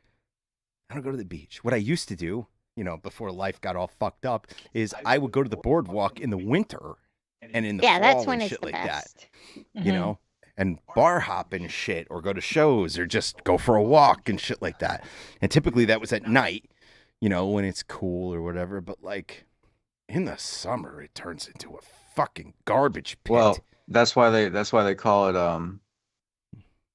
I don't go to the beach. What I used to do, you know, before life got all fucked up, is I would go to the boardwalk in the winter and in the fall that's when and it's shit the like best. that. You know? And bar hop and shit, or go to shows, or just go for a walk and shit like that. And typically that was at night, you know, when it's cool or whatever. But like in the summer, it turns into a fucking garbage pit. Well, that's why they call it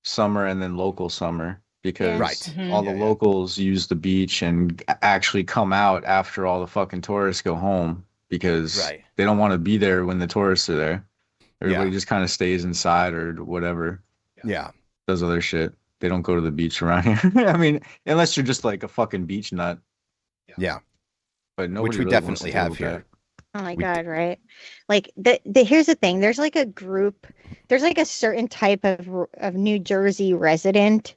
summer and then local summer, because all the locals use the beach and actually come out after all the fucking tourists go home, because they don't want to be there when the tourists are there. Everybody just kind of stays inside or whatever. Yeah. Does other shit. They don't go to the beach around here. I mean, unless you're just like a fucking beach nut. Yeah. But nobody which we really definitely have here. That. Oh my God, right? Like here's the thing. There's like a group, there's like a certain type of New Jersey resident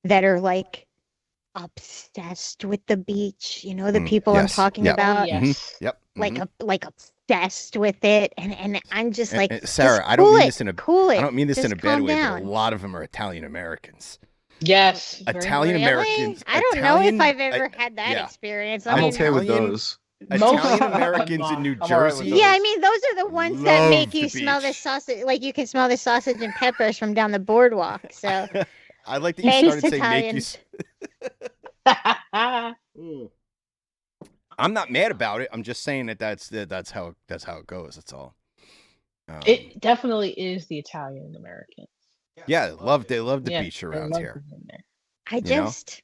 that are like obsessed with the beach. You know, the people I'm talking about. Oh, yes. Yep. Like obsessed with it, and I'm just like, Sarah, just I don't mean this in a I don't mean this in a bad way, down. but a lot of them are Italian Americans. Yes. Italian Americans. I don't know if I've ever had that experience. I'm okay with those. Italian Americans in New Jersey. Yeah, I mean, those are the ones that make you smell the sausage. Like you can smell the sausage and peppers from down the boardwalk. So I like that you started saying Italians. make you. I'm not mad about it. I'm just saying that's how it goes. That's all. It definitely is the Italian Americans. Yeah, they love the beach around here. I just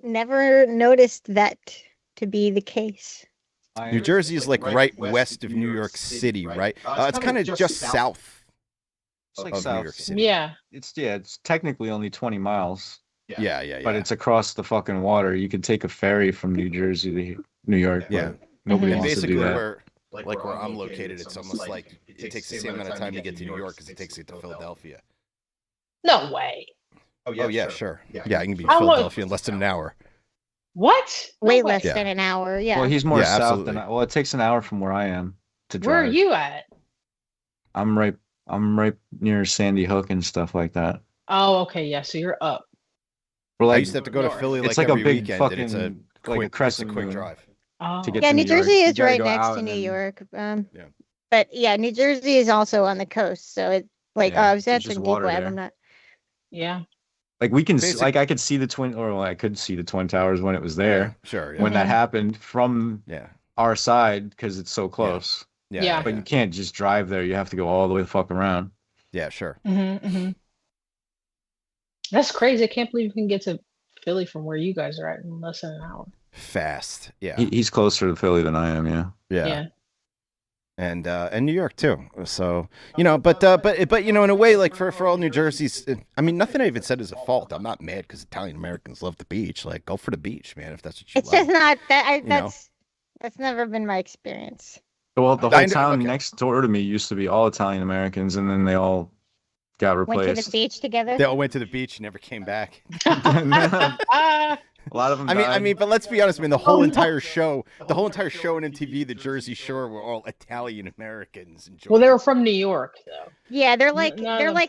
never noticed that to be the case. New Jersey is like right west of New York City, right? It's kind of just south like of south. New York City. Yeah. It's technically only 20 miles. Yeah. But it's across the fucking water. You can take a ferry from New Jersey to New York. Yeah. Nobody and wants to basically do that. where I'm located, it's almost like it takes the same amount of time to get to New York as it takes to get to Philadelphia. No way. Oh yeah, sure. Yeah, I can be in Philadelphia in less than an hour. What? Way less than an hour. Yeah. Well, he's more south absolutely. than it takes an hour from where I am to drive. Where are you at? I'm right near Sandy Hook and stuff like that. Oh, okay. Yeah. So you're up. I used to have to go to Philly it's like a every big weekend, fucking, and it's a like quick drive. Oh. To get Yeah, to New Jersey is right go next out to New and then- York. But yeah, New Jersey is also on the coast, so it's like Yeah, that's there's in just Deep water Web. there. I'm not. Yeah. Like we can like I could see the I could see the Twin Towers when it was there. Yeah, sure. When that happened from Yeah. our side because it's so close. Yeah. But you can't just drive there. You have to go all the way the fuck around. Yeah, sure. That's crazy. I can't believe you can get to Philly from where you guys are at in less than an hour. Fast. Yeah. He's closer to Philly than I am. Yeah. Yeah. And New York too. So but you know, in a way, like for all New Jersey's, I mean, nothing I even said is a fault. I'm not mad because Italian Americans love the beach. Like, go for the beach, man. If that's what you It's just not that. That's never been my experience. Well, the whole town next door to me used to be all Italian Americans, and then they all got replaced. Went to the beach together. They all went to the beach, never came back. A lot of them. I mean, but let's be honest. I mean, the whole entire show on MTV, the Jersey Shore, were all Italian Americans. Well, they were from New York, though. Yeah, they're like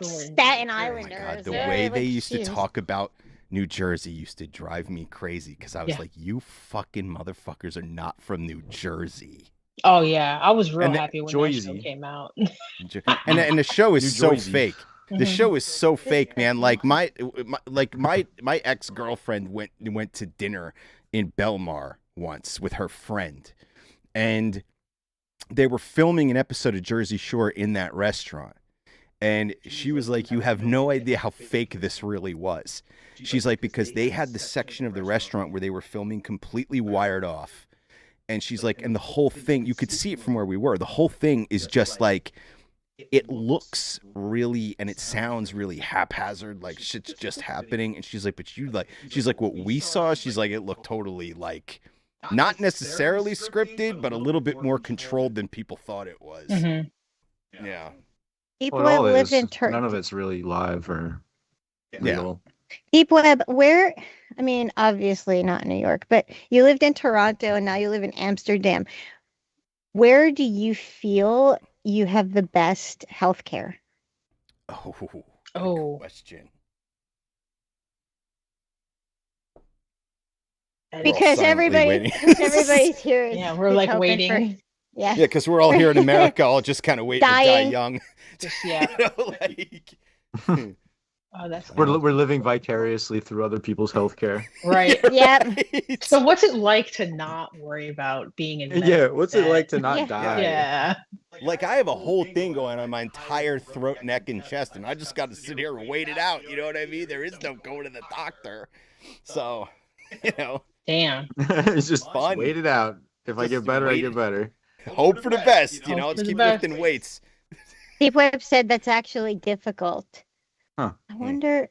Staten Islanders. Oh my God, the way they used to talk about New Jersey used to drive me crazy because I was like, "You fucking motherfuckers are not from New Jersey." Oh yeah, I was real happy when that show came out. and the show is so fake. The show is so fake, man. Like my ex-girlfriend went to dinner in Belmar once with her friend, and they were filming an episode of Jersey Shore in that restaurant. And she was like, "You have no idea how fake this really was." She's like, because they had the section of the restaurant where they were filming completely wired off. And she's like, and the whole thing, you could see it from where we were. The whole thing is just like, it looks really, and it sounds really haphazard, like shit's just happening. And she's like, but she's like, what we saw, she's like, it looked totally like, not necessarily scripted, but a little bit more controlled than people thought it was. Yeah. People have lived in Turkey. None of it's really live or real. Deep Web, where, I mean, obviously not New York, but you lived in Toronto and now you live in Amsterdam. Where do you feel you have the best healthcare? Oh, good question. Because everybody's here. Yeah, we're like waiting. Yeah, because we're all here in America, all just kind of waiting to die young. Yeah. Oh, we're living vicariously through other people's healthcare. Right. Yeah. So what's it like to not worry about being in? Yeah. What's it like to not die? Yeah. Like I have a whole thing going on my entire throat, neck, and chest, and I just got to sit here and wait it out. You know what I mean? There is no going to the doctor. So, Damn. It's just fun. Wait it out. If I get better, I get better. Hope for the best. Let's keep lifting weights. Deep Web said that's actually difficult. Huh. I wonder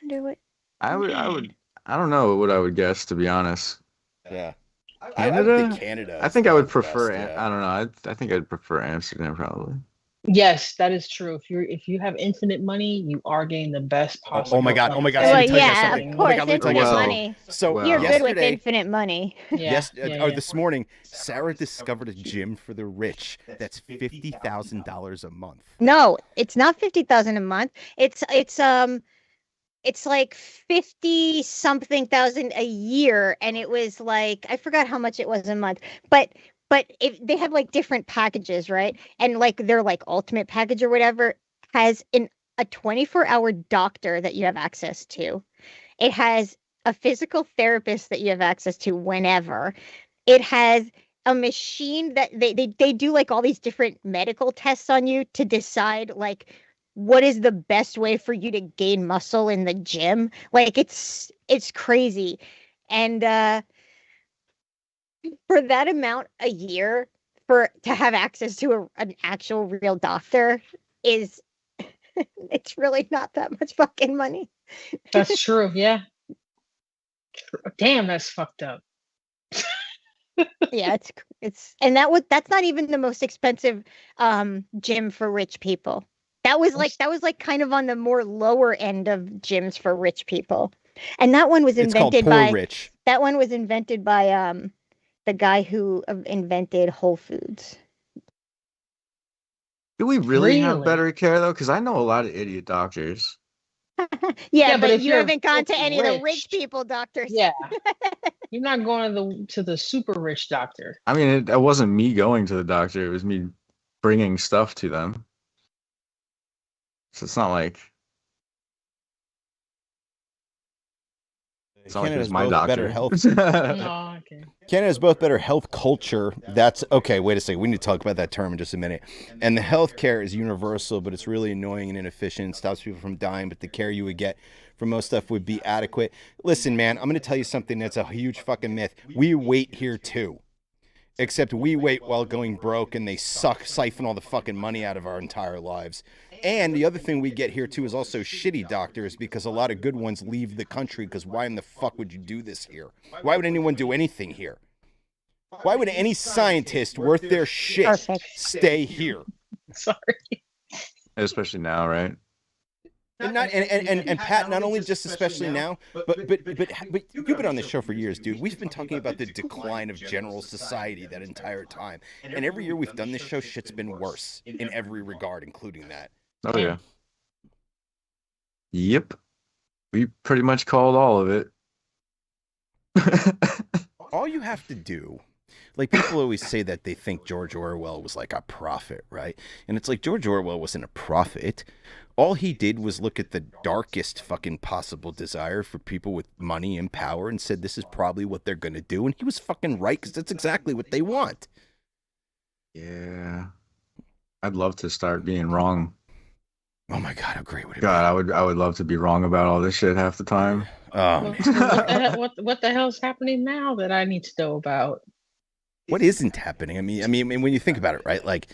what I don't know what I would guess, to be honest. Yeah. Canada. I think I would prefer I don't know. I think I'd prefer Amsterdam probably. Yes, that is true. If you have infinite money, you are getting the best possible. Oh my god. Well, yeah, of course, infinite money. So you're good with infinite money. This morning, Sarah discovered a gym for the rich that's $50,000 a month. No, it's not $50,000 a month. It's like 50 something thousand a year, and it was like I forgot how much it was a month, but if they have like different packages, right? And like their like ultimate package or whatever has a 24-hour doctor that you have access to. It has a physical therapist that you have access to whenever. It has a machine that they do like all these different medical tests on you to decide like what is the best way for you to gain muscle in the gym. Like it's crazy. And for that amount a year to have access to an actual real doctor is it's really not that much fucking money. That's true. Yeah. Damn, that's fucked up. Yeah, it's and that's not even the most expensive gym for rich people. That was like kind of on the more lower end of gyms for rich people. And that one was invented by rich. That one was invented by the guy who invented Whole Foods. Do we really have better care though? Because I know a lot of idiot doctors. Yeah, but you haven't gone to any of the rich people doctors. Yeah. You're not going to the super rich doctor. I mean, it wasn't me going to the doctor. It was me bringing stuff to them. So it's not like Canada's my both doctor. better health. Oh, okay. Canada's both better health culture. That's okay. Wait a second. We need to talk about that term in just a minute. And the health care is universal, but it's really annoying and inefficient. It stops people from dying, but the care you would get for most stuff would be adequate. Listen, man, I'm going to tell you something that's a huge fucking myth. We wait here too. Except we wait while going broke and they siphon all the fucking money out of our entire lives. And the other thing we get here too is also shitty doctors, because a lot of good ones leave the country, because why in the fuck would you do this here? Why would anyone do anything here? Why would any scientist worth their shit stay here? Sorry. Especially now, right? And Pat, not only just especially now, but you've been on this show for years, dude. We've been talking about the decline of general society that entire time. And every year we've done this show, shit's been worse in every regard, including that. Oh, yeah. Yep. We pretty much called all of it. All you have to do, like, people always say that they think George Orwell was like a prophet, right? And it's like, George Orwell wasn't a prophet. All he did was look at the darkest fucking possible desire for people with money and power and said, this is probably what they're going to do. And he was fucking right, because that's exactly what they want. Yeah. I'd love to start being wrong. Oh my God, how great would it be? God, I would love to be wrong about all this shit half the time. What the hell's happening now that I need to know about? What isn't happening? I mean, when you think about it, right? Like,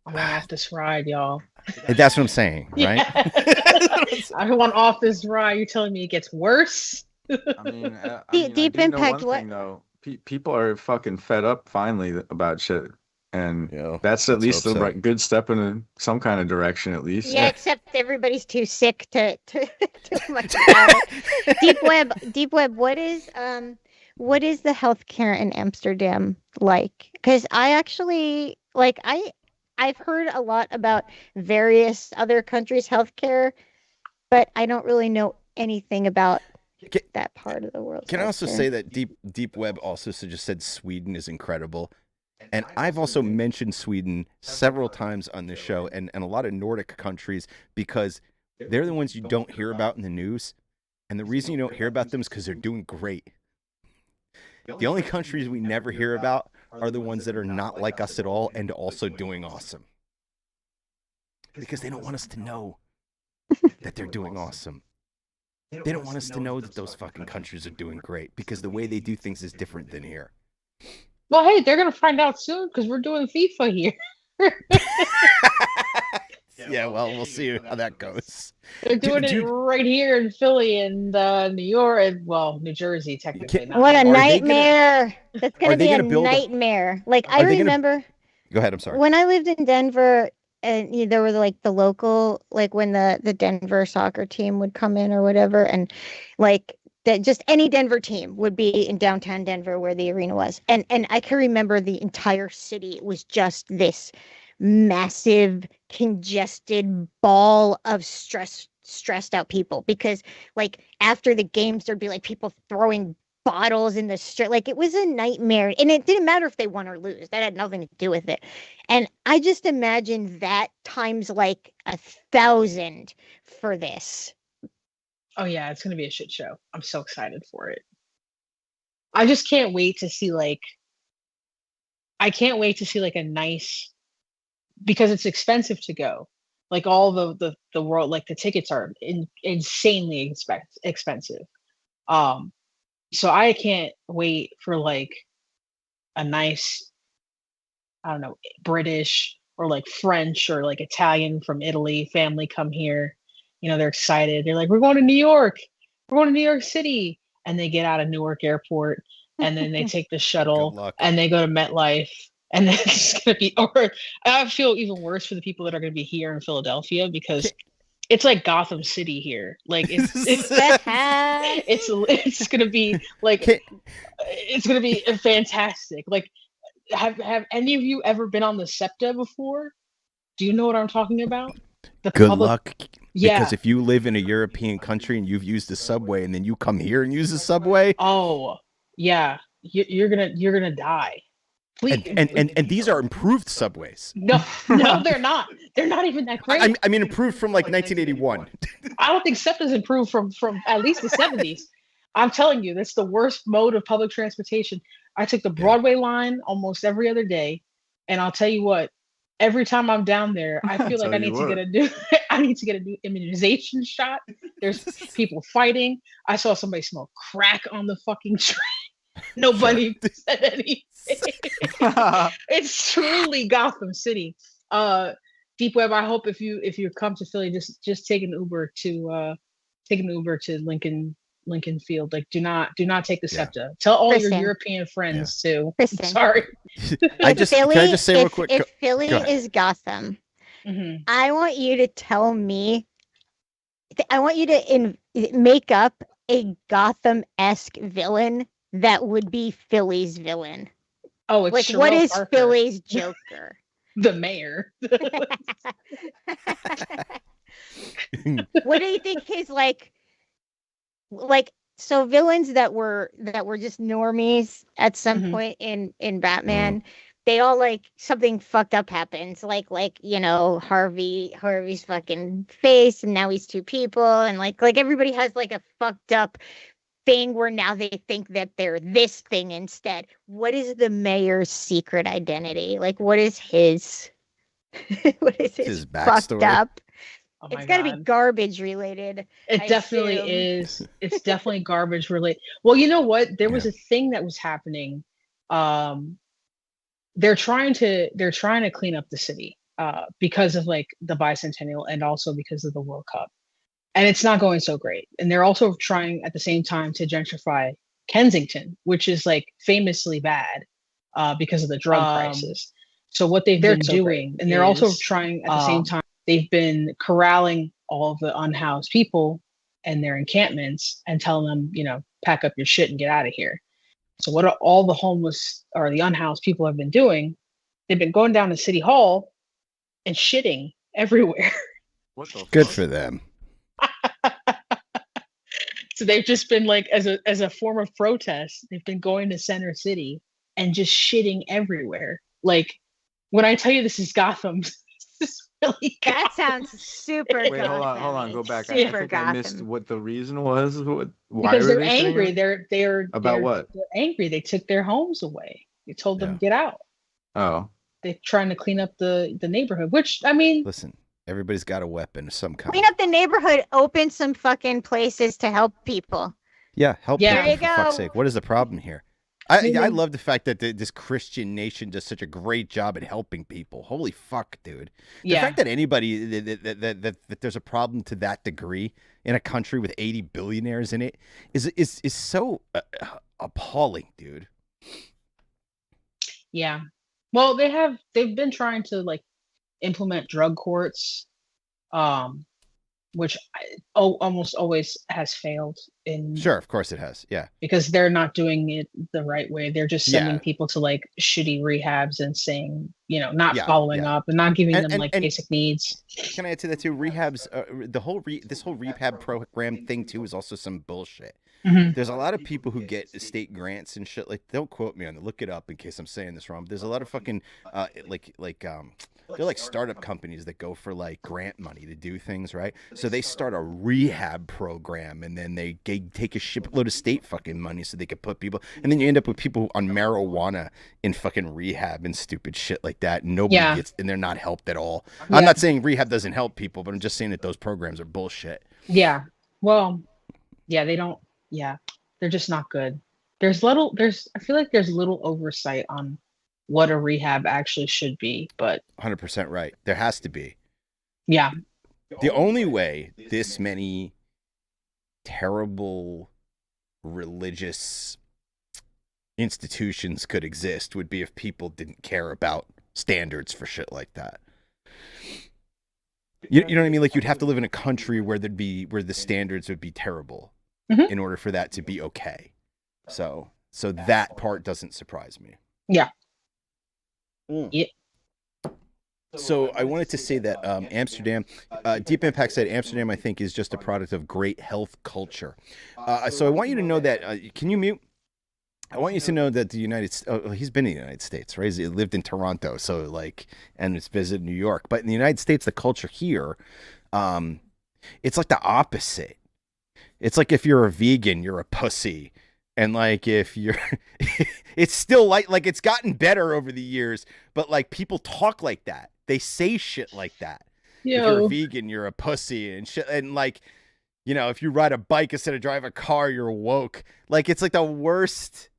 I want off this ride, y'all. That's what I'm saying, right? Yeah. I want off this ride. You're telling me it gets worse? I mean, Deep Impact. What? Though, people are fucking fed up finally about shit, and that's at least a good step in some kind of direction, at least. Yeah, except everybody's too sick to much about it. Deep Web. What is the healthcare in Amsterdam like? Because I actually I've heard a lot about various other countries' healthcare, but I don't really know anything about that part of the world. Can I also say that Deep Web also just said Sweden is incredible? And I've also mentioned Sweden several times on this show, and a lot of Nordic countries, because they're the ones you don't hear about in the news. And the reason you don't hear about them is because they're doing great. The only countries we never hear about are the ones that are not like us at all and also doing awesome. Because they don't want us to know that they're doing awesome. They don't want us to know that those fucking countries are doing great, because the way they do things is different than here. Well, hey, they're going to find out soon, because we're doing FIFA here. Yeah, well, we'll see how that goes. They're doing it right here in Philly and New York, and New Jersey, technically. What a nightmare! That's going to be a nightmare. I remember. Go ahead. I'm sorry. When I lived in Denver, and there were the local, when the Denver soccer team would come in or whatever, and that just any Denver team would be in downtown Denver where the arena was, and I can remember the entire city was just this massive congested ball of stressed out people, because after the games there'd be people throwing bottles in the street. It was a nightmare, and it didn't matter if they won or lose. That had nothing to do with it. And I just imagine that times 1,000 for this. Oh yeah, it's gonna be a shit show. I'm so excited for it. I just can't wait to see I can't wait to see a nice, because it's expensive to go. Like all the world, like the tickets are insanely expensive. So I can't wait for like a nice, I don't know, British or like French or like Italian from Italy family come here. You know, they're excited. They're like, we're going to New York. We're going to New York City. And they get out of Newark Airport and then they take the shuttle and they go to MetLife. And then it's going to be, or I feel even worse for the people that are going to be here in Philadelphia because it's like Gotham City here. Like it's going to be like, it's going to be fantastic. Like, have any of you ever been on the SEPTA before? Do you know what I'm talking about? Good luck. Yeah. Because if you live in a European country and you've used the subway and then you come here and use the subway. Oh, yeah. You're gonna die. Please. And these are improved subways. No, they're not. They're not even that great. I mean, improved from like 1981. I don't think SEPTA's improved from at least the 70s. I'm telling you, that's the worst mode of public transportation. I took the Broadway line almost every other day, and I'll tell you what, every time I'm down there, I feel like I need to get a new immunization shot. There's people fighting. I saw somebody smell crack on the fucking train. Nobody said anything. It's truly Gotham City. Deep Web, I hope if you come to Philly, just take an Uber to Lincoln Field. Like, do not take the SEPTA. Tell all your European friends too. Sorry. Can I just say real quick? If Philly is Gotham, I want you to tell me. I want you to make up a Gotham-esque villain that would be Philly's villain. Oh, it's like what is Parker. Philly's Joker? The mayor. What do you think his like so villains that were just normies at some point in Batman, they all like something fucked up happens, like you know, Harvey's fucking face, and now he's two people, and like everybody has like a fucked up thing where now they think that they're this thing instead. What is the mayor's secret identity? Like, what is his his backstory? Fucked up? Oh, it's got to be garbage related. It definitely is. It's definitely garbage related. Well, you know what? There was a thing that was happening. They're trying to clean up the city because of like the bicentennial and also because of the World Cup. And it's not going so great. And they're also trying at the same time to gentrify Kensington, which is like famously bad because of the drug prices. So what they've been doing, and they're also trying at the same time, they've been corralling all of the unhoused people and their encampments and telling them, you know, pack up your shit and get out of here. So what all the homeless or the unhoused people have been doing, they've been going down to City Hall and shitting everywhere. What the Good for them. So they've just been like, as a form of protest, they've been going to Center City and just shitting everywhere. Like, when I tell you this is Gotham, this is really Gotham. That sounds super. Wait, Gotham. hold on, go back. I think I missed what the reason was. Why because were they're angry. They're what? They're angry. They took their homes away. They told them to get out. Oh, they're trying to clean up the neighborhood. Which, I mean, listen. Everybody's got a weapon of some kind. Clean up the neighborhood, open some fucking places to help people. Yeah, help people, there you for go. fuck's sake. What is the problem here? I love the fact that this Christian nation does such a great job at helping people. Holy fuck, dude. The fact that anybody, that there's a problem to that degree in a country with 80 billionaires in it is so appalling, dude. Yeah. Well, they've been trying to like implement drug courts, which almost always has failed. Sure, of course it has. Yeah, because they're not doing it the right way. They're just sending people to like shitty rehabs and saying, you know, not following up and not giving them like basic needs. Can I add to that too? Rehabs, this whole rehab program thing too is also some bullshit. Mm-hmm. There's a lot of people who get state grants and shit. Like, don't quote me on it. Look it up in case I'm saying this wrong. But there's a lot of fucking they're like startup companies that go for like grant money to do things, right? So they start a rehab program and then they they take a shipload of state fucking money so they could put people, and then you end up with people on marijuana in fucking rehab and stupid shit like that. And nobody gets, and they're not helped at all. Yeah. I'm not saying rehab doesn't help people, but I'm just saying that those programs are bullshit. Yeah. Well, yeah, they don't. Yeah, they're just not good. I feel like there's little oversight on what a rehab actually should be, but 100% right. There has to be. Yeah. The only way this many terrible religious institutions could exist would be if people didn't care about standards for shit like that. You know what I mean? Like, you'd have to live in a country where the standards would be terrible in order for that to be okay. So that part doesn't surprise me. Yeah. Yeah. So I wanted to say that Amsterdam, Deep Impact said Amsterdam, I think, is just a product of great health culture. So I want you to know that, can you mute? I want you to know that he's been in the United States, right? He lived in Toronto, so and it's visited New York. But in the United States, the culture here, it's like the opposite. It's like if you're a vegan, you're a pussy. And like if you're, it's still like it's gotten better over the years, but like people talk like that. They say shit like that. If you're a vegan, you're a pussy and shit. And like, if you ride a bike instead of drive a car, you're woke. Like, it's like the worst.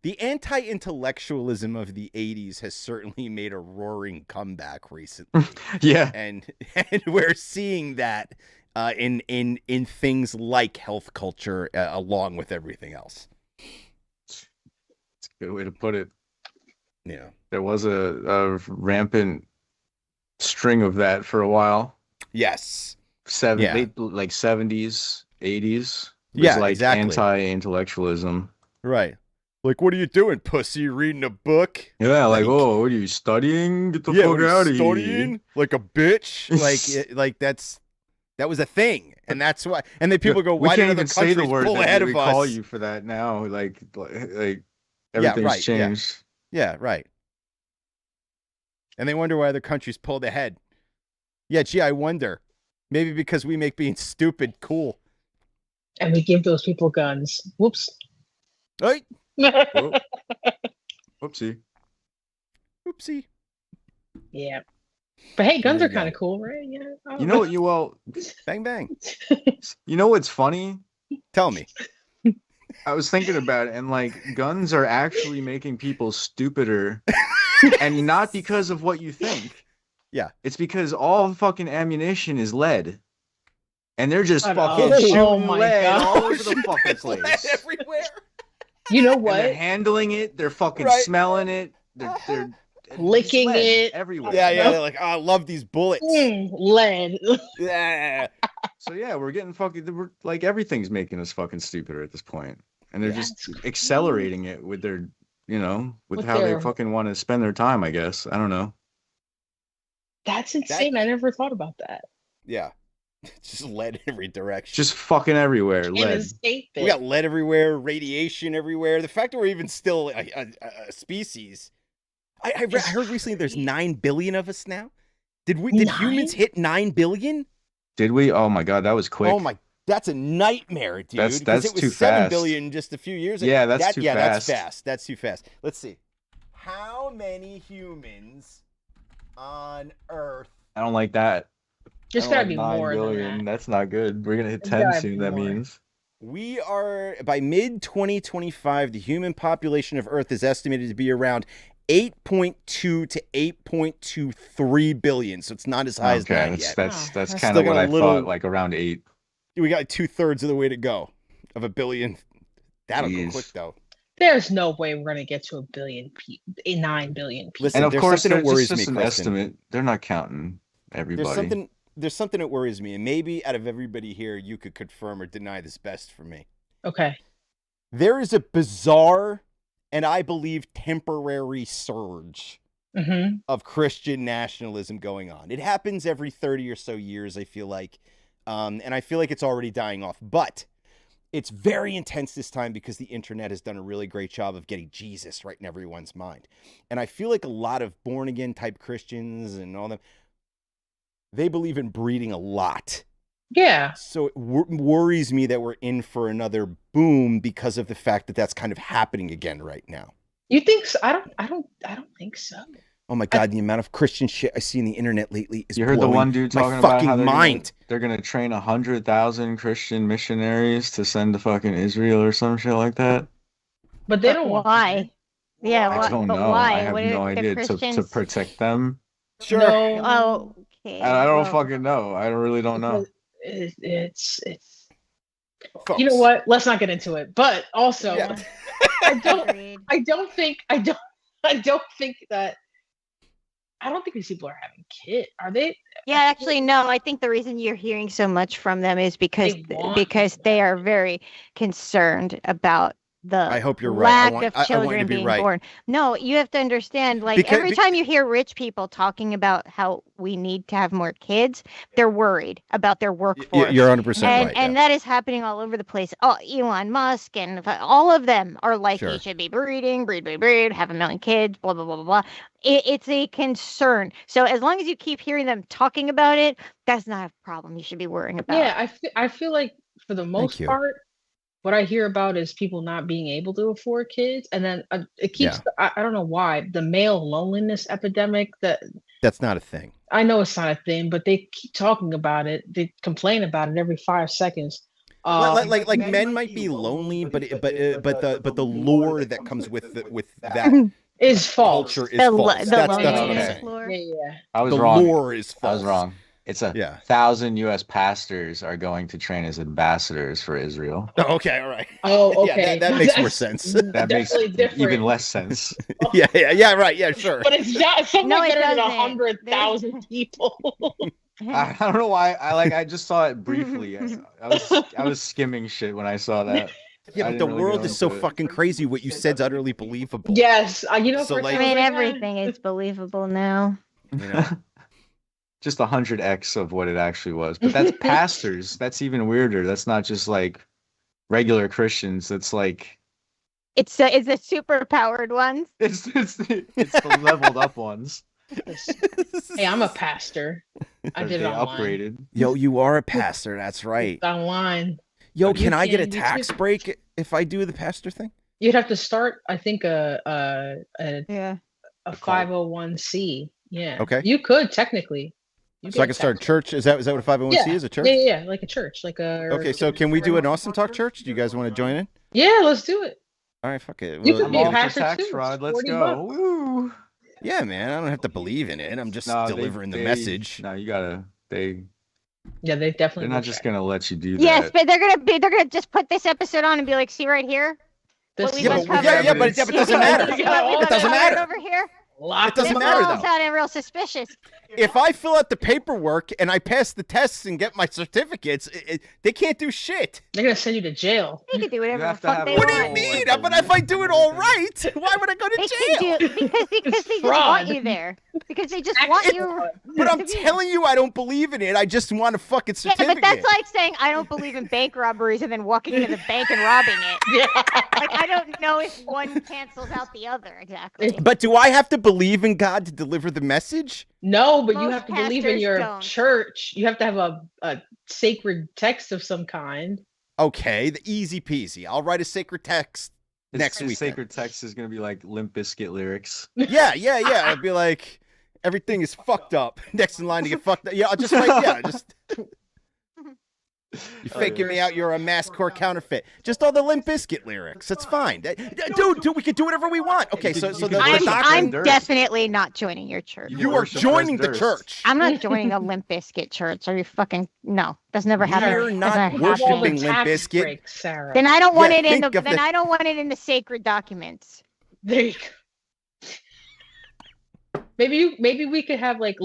The anti-intellectualism of the 80s has certainly made a roaring comeback recently. Yeah. And we're seeing that in things like health culture along with everything else. It's a good way to put it. Yeah. There was a rampant string of that for a while. Yes. Like 70s, 80s. Yeah, like exactly. Anti-intellectualism. Like, what are you doing, pussy? Reading a book? Yeah, what are you studying? Get the fuck out of here. Studying? Like a bitch? That was a thing, and that's why. And then people go, "Why did other countries pull ahead of us?" We call you for that now. Like everything's changed. Yeah, right. And they wonder why other countries pulled ahead. Yeah, gee, I wonder. Maybe because we make being stupid cool. And we give those people guns. Whoops. Right. Whoopsie. Yeah. But hey, guns are kind of cool, right? Yeah. You know what? Bang bang. You know what's funny? Tell me. I was thinking about it, and like, guns are actually making people stupider, and not because of what you think. Yeah. It's because all fucking ammunition is lead, and they're just fucking shooting lead all over the fucking place. Lead everywhere. You know what? And they're handling it. They're fucking smelling it. They're licking it everywhere. Yeah. They're like, I love these bullets. Lead. Yeah. So yeah, we're getting fucking. Like, everything's making us fucking stupider at this point, and they're just accelerating it with their, with how they fucking want to spend their time. I guess, I don't know. That's insane. I never thought about that. Yeah. Just lead in every direction. Just fucking everywhere. Lead. We got lead everywhere, radiation everywhere. The fact that we're even still a species. I heard recently there's 9 billion of us now. Did humans hit 9 billion? Did we? Oh my god, that was quick. Oh my, that's a nightmare, dude. That's it was too 7 fast. billion just a few years ago. Yeah, that's too fast. That's fast. That's too fast. Let's see. How many humans on Earth? I don't like that. There's gotta be more than that. That's not good. We're gonna hit 10 soon. That means we are, by mid 2025, the human population of Earth is estimated to be around 8.2 to 8.23 billion. So it's not as high as that yet. That's kind of what I thought. Like around 8. We got 2/3 of the way to go of a billion. That'll go quick though. There's no way we're gonna get to 9 billion people. Listen, and of course, that worries just me, an estimate. They're not counting everybody. There's something that worries me, and maybe out of everybody here, you could confirm or deny this best for me. Okay. There is a bizarre, and I believe temporary surge of Christian nationalism going on. It happens every 30 or so years, I feel like, and I feel like it's already dying off. But it's very intense this time because the internet has done a really great job of getting Jesus right in everyone's mind. And I feel like a lot of born-again type Christians and all them, they believe in breeding a lot Yeah. So it worries me that we're in for another boom because of the fact that that's kind of happening again right now. You think so? I don't think so. Oh my God, the amount of Christian shit I see on the internet lately is You heard the one dude talking about how they're gonna train 100,000 Christian missionaries to send to fucking Israel or some shit like that. But they don't want why? Yeah, I don't know. why? I have no idea to protect them. Sure. No. Oh, okay. I don't fucking know. I really don't know. It's Folks. You know what? Let's not get into it. But also, Yeah. I don't think these people are having kids. Are they? Yeah, actually, no. I think the reason you're hearing so much from them is because they are very concerned about the I hope you're lack right. of children being born. No, you have to understand, like, every time you hear rich people talking about how we need to have more kids, they're worried about their workforce. You're 100% right. And that is happening all over the place. Oh, Elon Musk and all of them are like, you should be breed, have 1 million kids, blah, blah, blah, blah, blah. It's a concern. So as long as you keep hearing them talking about it, that's not a problem you should be worrying about. Yeah, I feel like for the most part, what I hear about is people not being able to afford kids, and then it keeps. I don't know why the male loneliness epidemic. That's not a thing. I know it's not a thing, but they keep talking about it. They complain about it every 5 seconds. Like men might be lonely, but the lore that comes with that is false. Culture is false. That's what I'm saying. Yeah. I was the wrong. lore is false. I was wrong. It's 1,000 U.S. pastors are going to train as ambassadors for Israel. Oh, okay, all right. Oh, okay. Yeah, that makes more sense. That makes even less sense. Yeah, right, yeah, sure. But it's not something better than 100,000 people. I don't know why. I just saw it briefly. I was skimming shit when I saw that. Yeah, but the world is so fucking crazy. What you said's utterly believable. Yes, you know. So, I mean, everything is believable now. You know. Just 100x of what it actually was. But that's pastors. That's even weirder. That's not just like regular Christians. That's like it's the super powered ones. It's the leveled up ones. Hey, I'm a pastor. I did it online. Upgraded. Yo, you are a pastor. That's right. It's online. Yo, can I get a tax break if I do the pastor thing? You'd have to start, I think, a 501c. Yeah. Okay. You could technically. So I can start a church. Is that what a 501c is? A church? Yeah, like a church, like a. Okay, so can we do an Awesome Talk church? Do you guys want to join in? Yeah, let's do it. All right, fuck it. You could be a pastor tax too. fraud. Let's go. Woo. Yeah, man. I don't have to believe in it. I'm just delivering the message. No, you gotta. Yeah, they definitely. They're not just gonna let you do that. Yes, but they're gonna just put this episode on and be like, see right here. But it doesn't matter. It doesn't matter over here. It doesn't matter though. Sounding real suspicious. If I fill out the paperwork and I pass the tests and get my certificates, they can't do shit. They're gonna send you to jail. They can do whatever the fuck they want. want. What do you mean? But if I do it all right, why would I go to jail? Because they just want you there. Because they just want you. But I'm telling you, I don't believe in it. I just want a fucking certificate. Yeah, but that's like saying I don't believe in bank robberies and then walking into the bank and robbing it. Yeah. Like I don't know if one cancels out the other exactly. But do I have to believe in God to deliver the message? No, but you have to believe in your church. You have to have a sacred text of some kind. Okay, the easy peasy. I'll write a sacred text next week. Sacred text is gonna be like Limp Bizkit lyrics. Yeah. I'd be like, everything is fucked up. Next in line to get fucked up. Yeah, I'll just write. You're faking me out. You're a mask-core counterfeit. Just all the Limp Bizkit lyrics. It's fine, dude. We can do whatever we want. Okay, so I'm definitely not joining your church. You are joining the church. I'm not joining a Limp Bizkit church. Are you fucking no? That's never happened. You're not worshiping Limp Bizkit. Sarah. Then I don't want it in the. Then I don't want it in the sacred documents. There you go. Maybe we could have like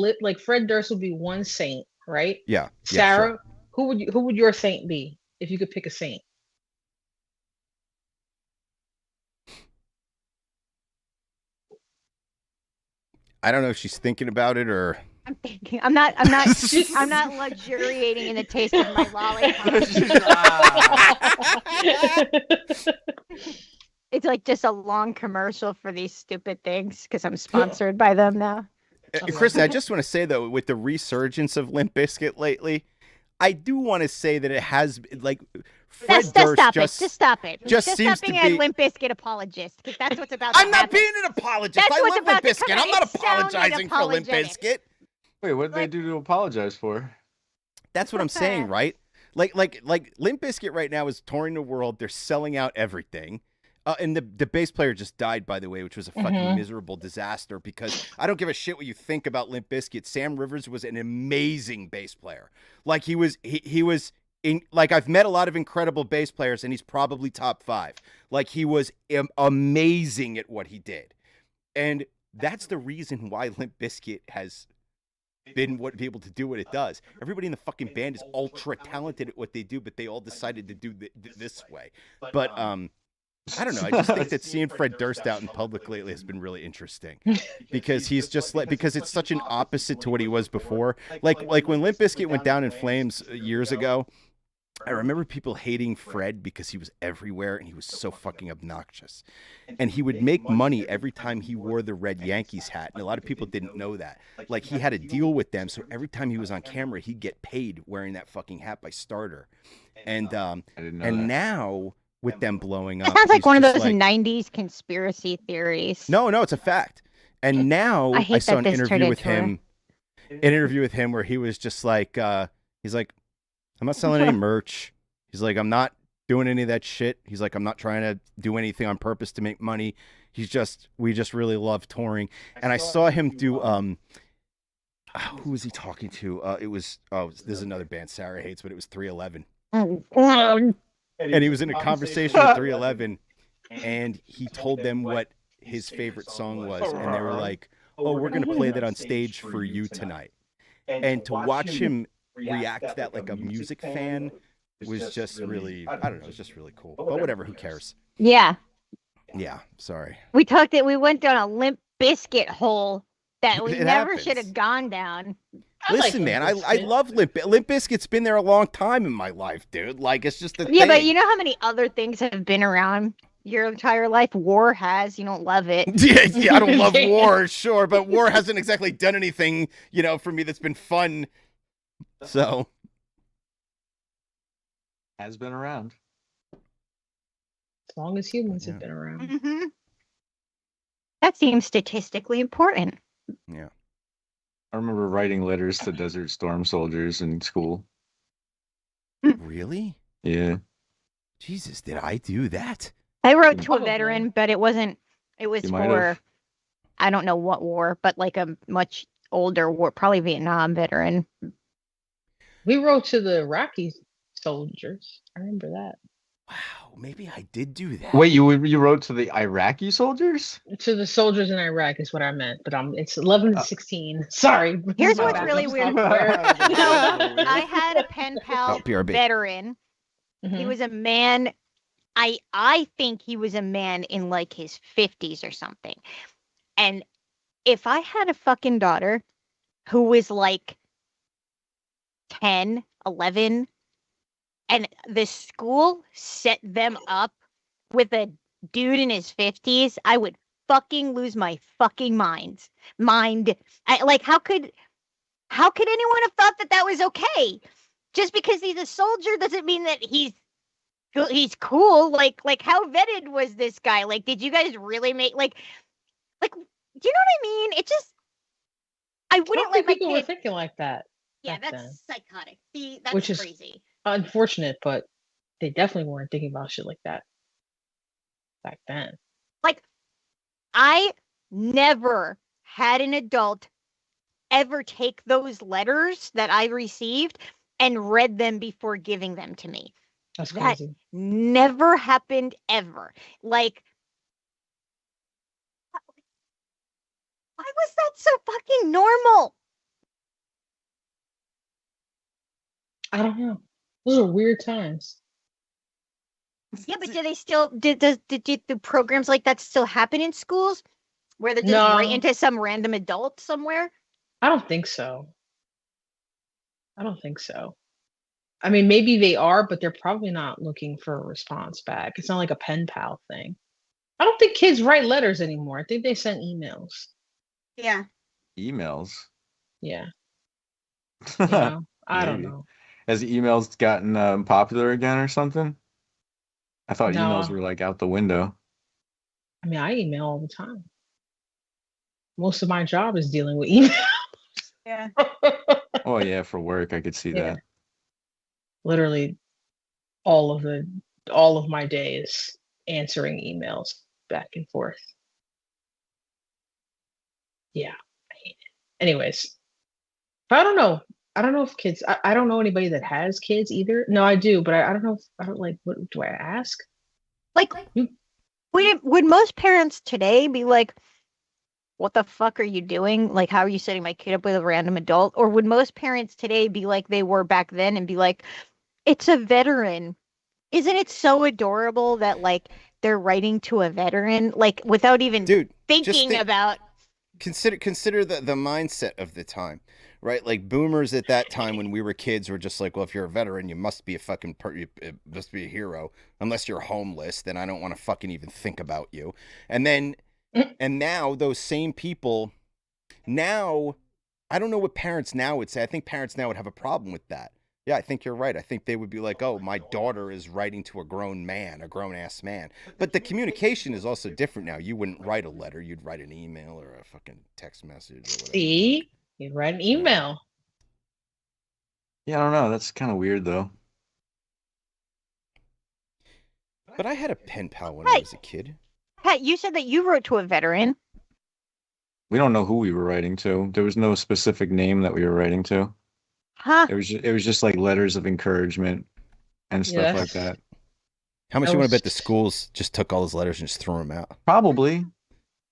Fred Durst would be one saint, right? Yeah. Sarah. Sure. Who would your saint be if you could pick a saint? I don't know if she's thinking about it or. I'm thinking. I'm not luxuriating in the taste of my lollipop. It's like just a long commercial for these stupid things because I'm sponsored by them now. Chris, I just want to say though, with the resurgence of Limp Bizkit lately, I do want to say that it has like Fred Durst just stop it. Just seems stop being to be a Limp Bizkit apologist, because that's what's about. I'm not being an apologist. That's I what's love about Limp to come Bizkit. out. I'm not It sounded apologizing for Limp apologetic. Bizkit. Wait, what did they do to apologize for? That's what I'm saying, right? Like Limp Bizkit right now is touring the world. They're selling out everything. And the bass player just died, by the way, which was a fucking miserable disaster, because I don't give a shit what you think about Limp Bizkit. Sam Rivers was an amazing bass player. Like he was like I've met a lot of incredible bass players, and he's probably top 5. Like he was amazing at what he did. And that's the reason why Limp Bizkit has been able to do what it does. Everybody in the fucking band is ultra talented at what they do, but they all decided to do this way. But I don't know. I just think that seeing Fred Durst out in public lately has been really interesting, because he's just because it's such an opposite to what he was before. Like when Limp Bizkit went down in flames years ago, I remember people hating Fred because he was everywhere and he was so fucking obnoxious. And he would make money every time he wore the red Yankees hat. And a lot of people didn't know that. Like he had a deal with them, so every time he was on camera, he'd get paid wearing that fucking hat by Starter. And now with them blowing up. It sounds like one of those 90s conspiracy theories. No, it's a fact. And now I saw an interview with him. An interview with him where he was just like, he's like, I'm not selling any merch. He's like, I'm not doing any of that shit. He's like, I'm not trying to do anything on purpose to make money. We just really love touring. And I saw him do, who was he talking to? There's another band Sarah hates, but it was 311. And he was in a conversation with 311, and he told them what his favorite song was, and they were like, oh, we're going to play that on stage for you tonight. And to watch him react to that like a music fan was just really, I don't know, it's just really cool. But whatever, who cares? Yeah, sorry. We went down a Limp Bizkit hole that we never should have gone down. Listen, man, I love Limp Bizkit's been there a long time in my life, dude. Like, it's just a thing. But you know how many other things have been around your entire life? War has. You don't love it. Yeah, I don't love War, sure, but War hasn't exactly done anything, for me that's been fun. So. Has been around. As long as humans have been around. Mm-hmm. That seems statistically important. Yeah. I remember writing letters to Desert Storm soldiers in school. Really? Yeah. Jesus, did I do that? I wrote to a veteran, but it was You for, I don't know what war, but like a much older war, probably Vietnam veteran. We wrote to the Iraqi soldiers. I remember that. Wow, maybe I did do that. Wait, you wrote to the Iraqi soldiers? To the soldiers in Iraq is what I meant, but it's 11 to 16. Sorry. Here's what's really weird. I had a pen pal veteran. Mm-hmm. He was a man. I think he was a man in like his 50s or something. And if I had a fucking daughter who was like 10, 11, and the school set them up with a dude in his 50s, I would fucking lose my fucking mind. How could anyone have thought that was okay? Just because he's a soldier doesn't mean that he's cool. Like how vetted was this guy? Like, did you guys really make like do you know what I mean? It just, I wouldn't let my people were thinking like that. Yeah, that's psychotic. See, that's Which is crazy. Unfortunate, but they definitely weren't thinking about shit like that back then. Like, I never had an adult ever take those letters that I received and read them before giving them to me. That's crazy. That never happened ever. Like, why was that so fucking normal? I don't know. Those are weird times. Yeah, but do they still did the programs like that still happen in schools where they're just right into some random adult somewhere? I don't think so. I mean, maybe they are, but they're probably not looking for a response back. It's not like a pen pal thing. I don't think kids write letters anymore. I think they send emails. Yeah. Emails? Yeah. I don't know. Has emails gotten popular again or something? I thought emails No, were like out the window. I mean I email all the time. Most of my job is dealing with email. Yeah. Oh yeah, for work, I could see Yeah, that. literally all of my day is answering emails back and forth. Yeah, I hate it. Anyways, but I don't know. I don't know if kids. I don't know anybody that has kids either. No, I do, but I don't know. If, I don't like. What do I ask? Like, You- would most parents today be like, what the fuck are you doing? Like, how are you setting my kid up with a random adult? Or would most parents today be like they were back then and be like, it's a veteran? Isn't it so adorable that like they're writing to a veteran, like without even Dude, thinking about consider the mindset of the time, right? Like boomers at that time when we were kids were just like, well, if you're a veteran, you must be a fucking you must be a hero. Unless you're homeless, then I don't want to fucking even think about you. And then and now those same people now, I don't know what parents now would say. I think parents now would have a problem with that. Yeah, I think you're right. I think they would be like, oh, my daughter is writing to a grown man, a grown ass man. But the communication is also different now. You wouldn't write a letter, you'd write an email or a fucking text message or whatever. See, you write an email. Yeah, I don't know. That's kind of weird though. But I had a pen pal when I was a kid. Pat, you said that you wrote to a veteran. We don't know who we were writing to. There was no specific name that we were writing to. Huh? It was just like letters of encouragement and stuff like that. How much you want to bet the schools just took all those letters and just threw them out? Probably.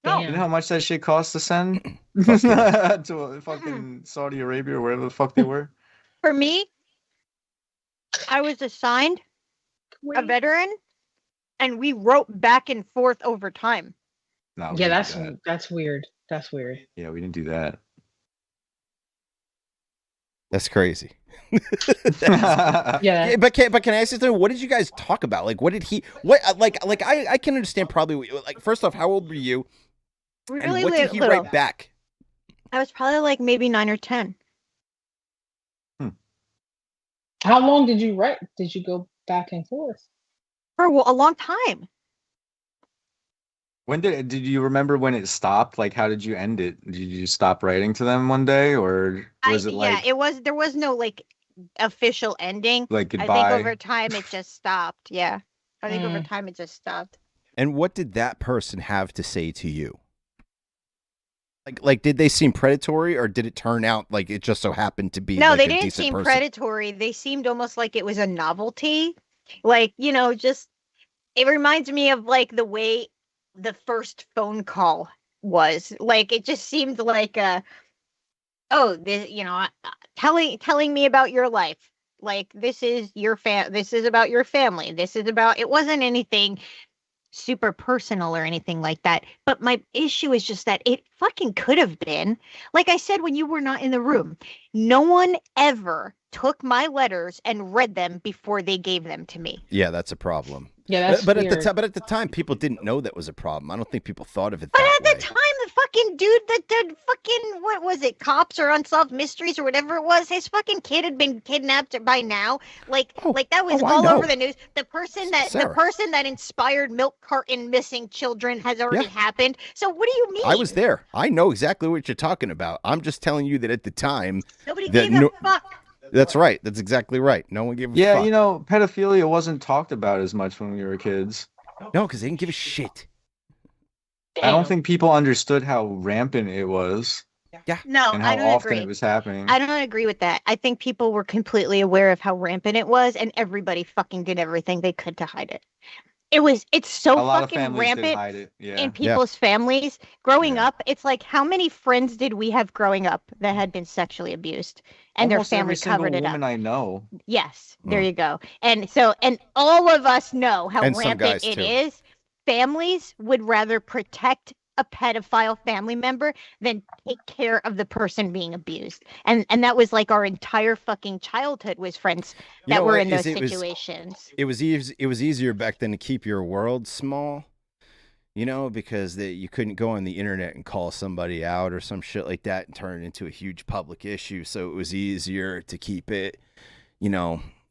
No. You know how much that shit costs to send to a fucking Saudi Arabia or wherever the fuck they were? For me, I was assigned a veteran, and we wrote back and forth over time. No, yeah, that's weird. That's weird. Yeah, we didn't do that. That's crazy. Yeah, but can I ask you something? What did you guys talk about? Like, what did he? What like I can understand probably. Like, first off, how old were you? And what did he write back? I was probably like maybe 9 or 10. How long did you write? Did you go back and forth? For a long time. When did you remember when it stopped? Like, how did you end it? Did you stop writing to them one day, or was it like? Yeah, there was no like official ending. Like goodbye. I think over time it just stopped. Yeah, I think over time it just stopped. And what did that person have to say to you? Like, did they seem predatory, or did it turn out like it just so happened to be? No, like they a didn't decent seem person? predatory. They seemed almost like it was a novelty. Like, you know, just it reminds me of like the way the first phone call was. Like, it just seemed like this, you know, telling me about your life. Like, this is this is about your family. This is about, it wasn't anything super personal or anything like that. But my issue is just that it fucking could have been, like I said, when you were not in the room, no one ever took my letters and read them before they gave them to me. Yeah, that's a problem. Yeah, that's but weird. at the time, people didn't know that was a problem. I don't think people thought of it. But that at the time, the fucking dude that did fucking, what was it, Cops or Unsolved Mysteries or whatever it was, his fucking kid had been kidnapped by now. Like that was all over the news. The person that inspired milk carton missing children has already happened. So what do you mean? I was there. I know exactly what you're talking about. I'm just telling you that at the time, nobody gave a fuck. That's right. That's exactly right. No one gave a fuck. Yeah, you know, pedophilia wasn't talked about as much when we were kids. No, because they didn't give a shit. Damn. I don't think people understood how rampant it was. Yeah. No, and how I don't often agree. it was happening. I don't agree with that. I think people were completely aware of how rampant it was, and everybody fucking did everything they could to hide it. It's so fucking rampant in people's families. Growing up, it's like, how many friends did we have growing up that had been sexually abused, and almost their family covered it up? Woman I know. Yes, there you go. And so, and all of us know how rampant it is. Families would rather protect a pedophile family member than take care of the person being abused. And that was like our entire fucking childhood was friends that were in those situations. It was easier back then to keep your world small, you know, because you couldn't go on the internet and call somebody out or some shit like that and turn it into a huge public issue. So it was easier to keep it,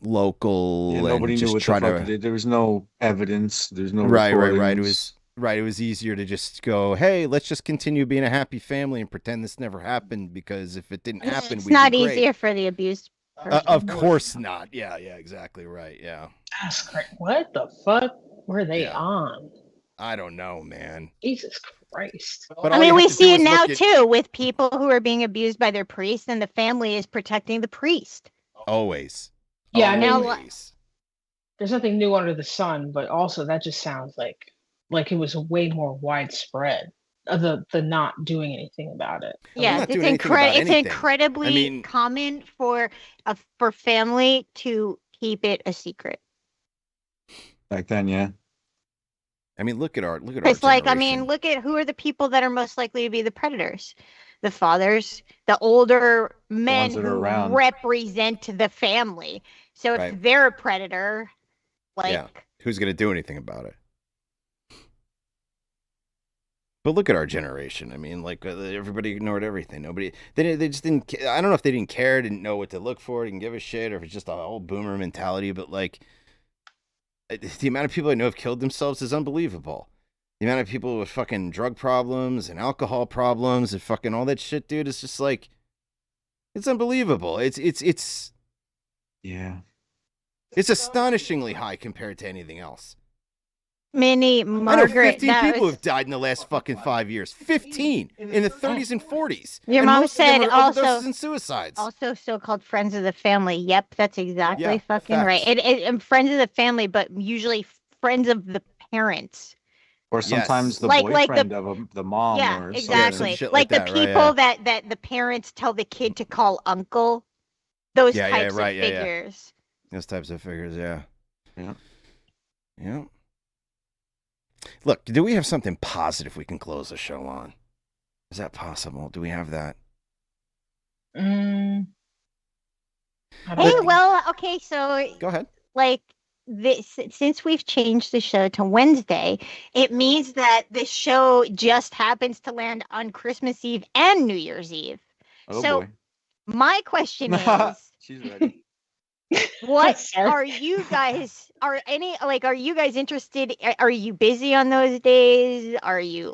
local. Yeah, and nobody just knew what try the fuck to. it did. There was no evidence. There's no Right. recordings. It was easier to just go, hey, let's just continue being a happy family and pretend this never happened, because if it didn't happen, It's we'd not be great. easier for the abused person. Of course not. Yeah, exactly right. Yeah. That's great. What the fuck were they on? I don't know, man. Jesus Christ. But I mean, we see it now too with people who are being abused by their priest, and the family is protecting the priest. Always. Yeah, I mean, Always. There's nothing new under the sun, but also that just sounds like it was way more widespread of the not doing anything about it. Yeah, it's incredibly common for family to keep it a secret. Back then, yeah. I mean, look at our It's like, I mean, look at who are the people that are most likely to be the predators. The fathers, the older men who represent the family. So if they're a predator, who's going to do anything about it? But look at our generation. I mean, everybody ignored everything. They just didn't. I don't know if they didn't care, didn't know what to look for, didn't give a shit, or if it's just a whole boomer mentality. But the amount of people I know have killed themselves is unbelievable. The amount of people with fucking drug problems and alcohol problems and fucking all that shit, dude, is just it's unbelievable. It's astonishingly high compared to anything else. Margaret, I know 15 people have died in the last fucking 5 years. 15 in the 30s and 40s. Your mom said also overdoses and suicides. Also so-called friends of the family. Yep, that's exactly fucking right. And friends of the family, but usually friends of the parents. Or sometimes the boyfriend of the mom. Yeah, or exactly. Like the people that the parents tell the kid to call uncle. Those types of figures. Those types of figures, yeah. Yeah. Look, do we have something positive we can close the show on? Is that possible? Do we have that? Hey, well, okay, so go ahead. Since we've changed the show to Wednesday, it means that the show just happens to land on Christmas Eve and New Year's Eve. Oh, so boy. My question is, she's ready. What are you guys? Are you guys interested? Are you busy on those days? Are you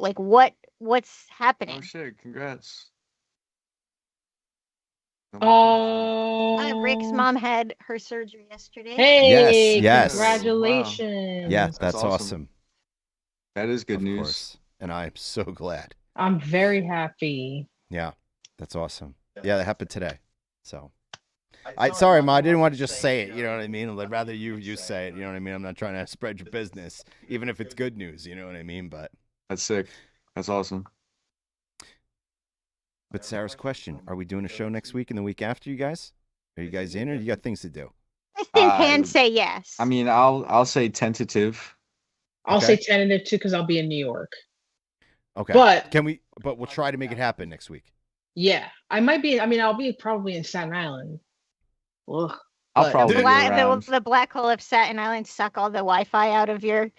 what's happening? Oh shit! Congrats. Rick's mom had her surgery yesterday. Hey, yes. Congratulations. Wow. Yeah, that's awesome. That is good news. Course. And I'm so glad. I'm very happy. Yeah, that's awesome. Yeah, that happened today. So, sorry, Ma, I didn't want to just say it. You know what I mean? I'd rather you say it. You know what I mean? I'm not trying to spread your business, even if it's good news. You know what I mean? But that's sick. That's awesome. But Sarah's question: are we doing a show next week and the week after? You guys? Are you guys in, or you got things to do? Kristen can say yes. I mean, I'll say tentative. I'll say tentative too, because I'll be in New York. Okay. But we'll try to make it happen next week. Yeah, I might be. I mean, I'll be probably in Staten Island. Ugh, I'll probably the black hole of Staten Island suck all the Wi-Fi out of your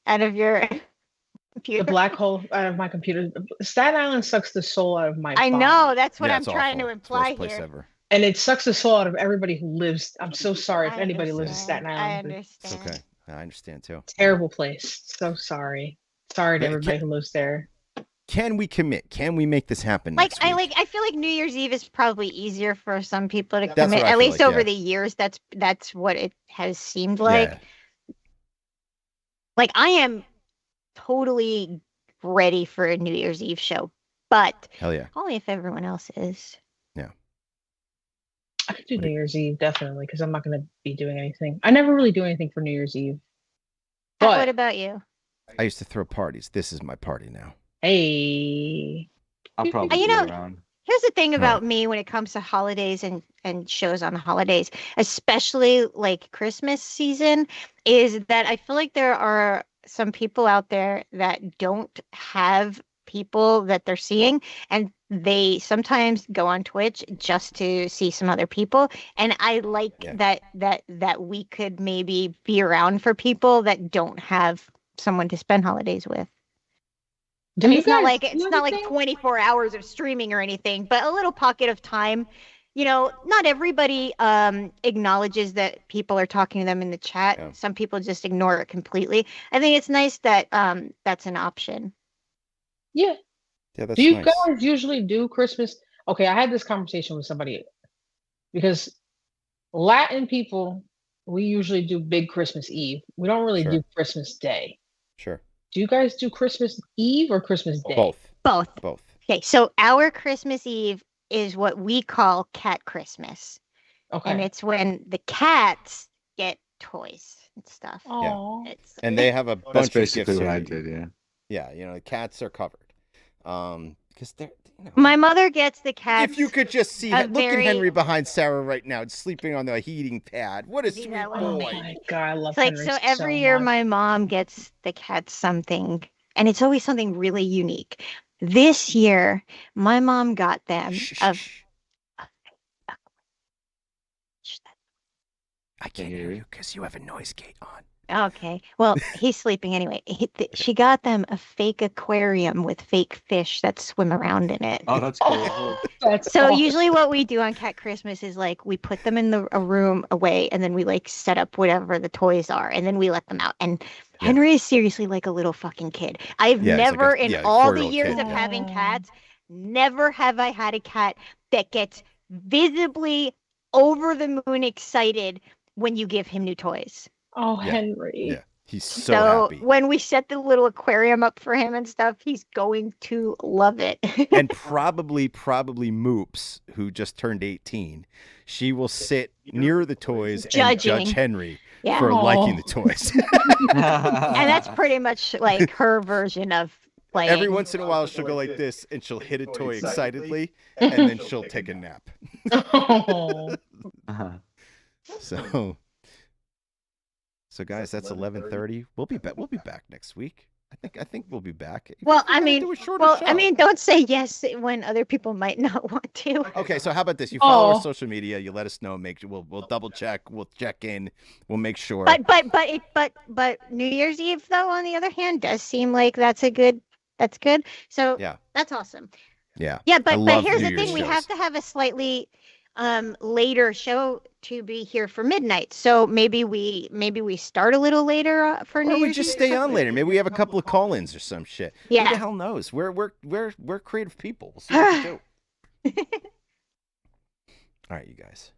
computer. The black hole out of my computer. Staten Island sucks the soul out of my body. I know. That's what I'm trying to imply here. Ever. And it sucks the soul out of everybody who lives. I'm so sorry if anybody lives in Staten Island. I understand. It's okay. I understand too. Terrible place. So sorry. Sorry to everybody who lives there. Can we commit? Can we make this happen? I feel like New Year's Eve is probably easier for some people to commit. At least over the years, that's what it has seemed like. Yeah. Like I am totally ready for a New Year's Eve show, but hell yeah, only if everyone else is. Yeah. I could do New Year's Eve definitely because I'm not going to be doing anything. I never really do anything for New Year's Eve. But what about you? I used to throw parties. This is my party now. Hey. I'll probably be around. Here's the thing about me when it comes to holidays and shows on the holidays, especially like Christmas season, is that I feel like there are some people out there that don't have people that they're seeing, and they sometimes go on Twitch just to see some other people. And I like that we could maybe be around for people that don't have someone to spend holidays with. It's not like 24 hours of streaming or anything, but a little pocket of time, not everybody acknowledges that people are talking to them in the chat. Yeah. Some people just ignore it completely. I think it's nice that that's an option. Yeah. Yeah, that's Do you nice. guys usually do Christmas? Okay, I had this conversation with somebody because Latin people, we usually do big Christmas Eve. We don't really do Christmas Day. Sure. Do you guys do Christmas Eve or Christmas Day? Both. Okay, so our Christmas Eve is what we call cat Christmas. Okay. And it's when the cats get toys and stuff. Oh. And they have a bunch That's of basically gifts what I here. did, yeah. Yeah, the cats are covered. Because they're, my mother gets the cats. If you could just see look at Henry behind Sarah right now, sleeping on the heating pad. What a sweet boy. Oh my God, I love Henry so every year much. my mom gets the cats something, and it's always something really unique. This year, my mom got them I can't hear you because you have a noise gate on. Okay. Well, he's sleeping anyway. She got them a fake aquarium with fake fish that swim around in it. Oh, that's cool. So usually what we do on Cat Christmas is like we put them in a room away, and then we like set up whatever the toys are, and then we let them out. And Henry is seriously like a little fucking kid. I've never in all the years of having cats, never have I had a cat that gets visibly over the moon excited when you give him new toys. Oh, Henry. Yeah, he's so happy. When we set the little aquarium up for him and stuff, he's going to love it. And probably Moops, who just turned 18, she will sit near the toys and judge Henry for liking the toys. And that's pretty much like her version of playing. Every once in a while, she'll go like this, and she'll hit a toy excitedly, and then she'll take a nap. So guys, that's 11:30. We'll be back. We'll be back next week. I think we'll be back. Well, I mean, don't say yes when other people might not want to. Okay, so how about this? You follow our social media. You let us know. We'll double check. We'll check in. We'll make sure. But New Year's Eve, though, on the other hand, does seem like that's good. So that's awesome. Yeah. Yeah, but here's the thing: we have to have a slightly later show to be here for midnight. So maybe we start a little later for New Year's. Or we just stay on later. Maybe we have a couple of call-ins or some shit. Yeah. Who the hell knows? We're creative people. We'll see what we do. All right, you guys.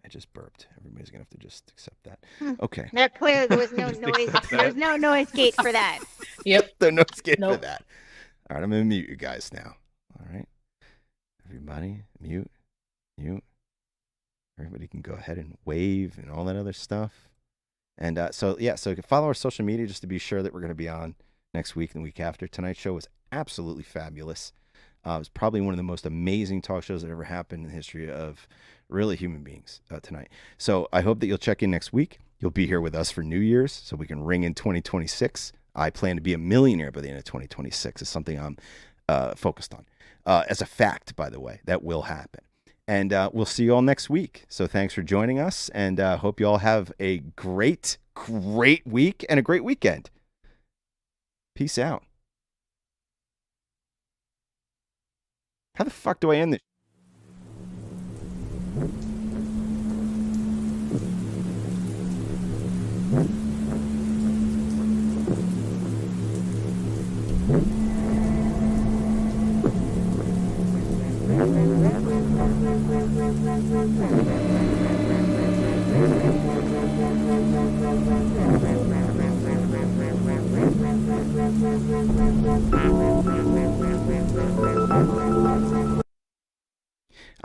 I just burped. Everybody's gonna have to just accept that. Okay. Now, clearly there was no noise. There's no noise gate for that. Yep. No noise gate for that. All right, I'm gonna mute you guys now. All right. Everybody, mute. Everybody can go ahead and wave and all that other stuff. And so follow our social media just to be sure that we're going to be on next week and the week after. Tonight's show was absolutely fabulous. It was probably one of the most amazing talk shows that ever happened in the history of really human beings tonight. So I hope that you'll check in next week. You'll be here with us for New Year's so we can ring in 2026. I plan to be a millionaire by the end of 2026. It's something I'm focused on. As a fact, by the way, that will happen. And we'll see you all next week. So thanks for joining us, and hope you all have a great week and a great weekend. Peace out. How the fuck do I end this?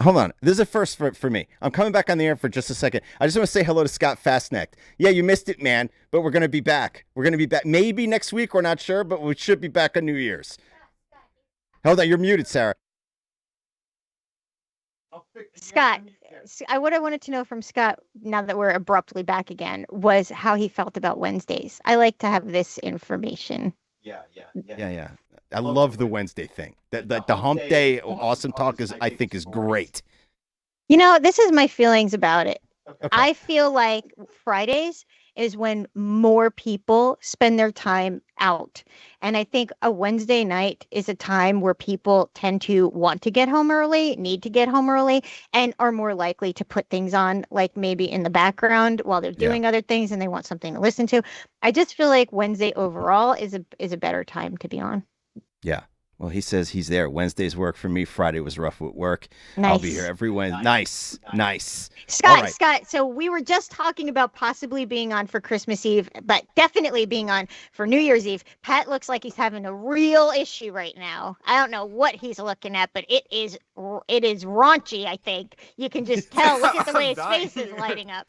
Hold on. This is a first for me. I'm coming back on the air for just a second. I just want to say hello to Scott Fastneck. Yeah, you missed it, man, but we're going to be back. We're going to be back maybe next week. We're not sure, but we should be back on New Year's. Hold on. You're muted, Sarah. Scott, what I wanted to know from Scott, now that we're abruptly back again, was how he felt about Wednesdays. I like to have this information. Yeah. I love the Wednesday thing. The hump day awesome talk I think is great. This is my feelings about it. Okay. I feel like Fridays is when more people spend their time out. And I think a Wednesday night is a time where people tend to want to get home early, need to get home early, and are more likely to put things on, like maybe in the background while they're doing other things and they want something to listen to. I just feel like Wednesday overall is a better time to be on. Yeah. Well, he says he's there. Wednesdays work for me. Friday was rough with work. Nice. I'll be here every Wednesday. Nice. Scott, so we were just talking about possibly being on for Christmas Eve, but definitely being on for New Year's Eve. Pat looks like he's having a real issue right now. I don't know what he's looking at, but it is raunchy, I think. You can just tell. Look at the way his face is lighting up.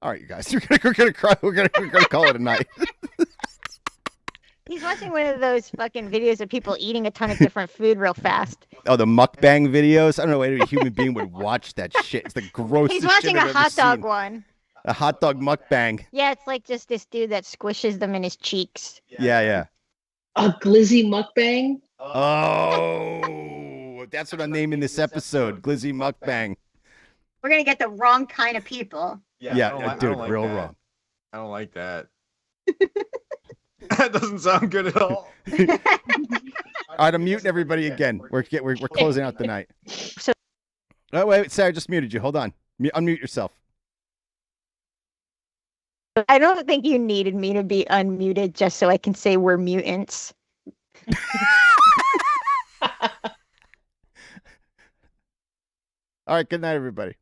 All right, you guys, we're gonna call it a night. He's watching one of those fucking videos of people eating a ton of different food real fast. Oh, the mukbang videos. I don't know why any human being would watch that shit. It's the grossest. He's watching shit I've a hot dog seen. one. A hot dog mukbang. Yeah, it's like just this dude that squishes them in his cheeks. Yeah. A glizzy mukbang. Oh, that's what I'm naming this episode. Glizzy mukbang. We're gonna get the wrong kind of people. Yeah, dude, like real that. wrong. I don't like that. That doesn't sound good at all. All right, I'm muting everybody again. We're closing out the night. So, oh wait, Sarah, I just muted you. Hold on. Unmute yourself. I don't think you needed me to be unmuted just so I can say we're mutants. All right, good night, everybody.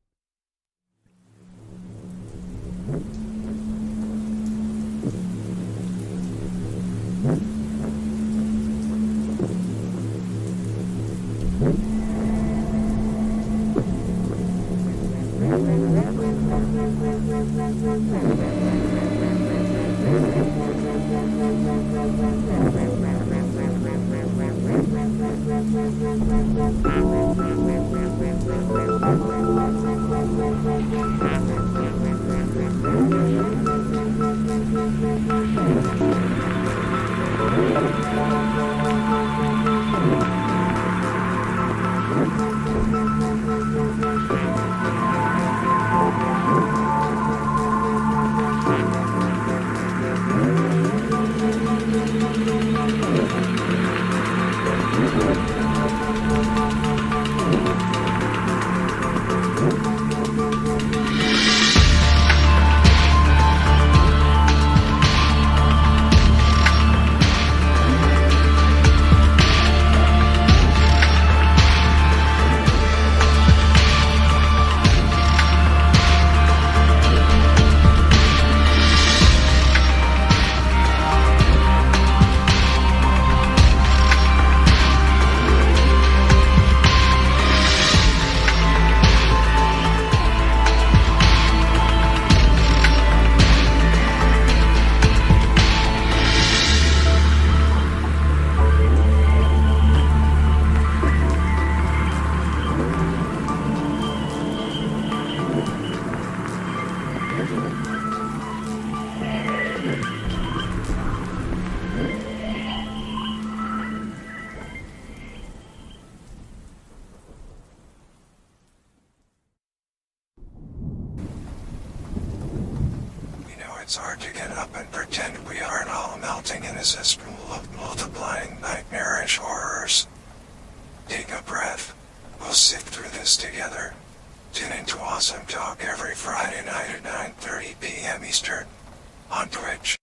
It's hard to get up and pretend we aren't all melting in a cesspool of multiplying nightmarish horrors. Take a breath. We'll sift through this together. Tune into Awesome Talk every Friday night at 9:30 p.m. Eastern on Twitch.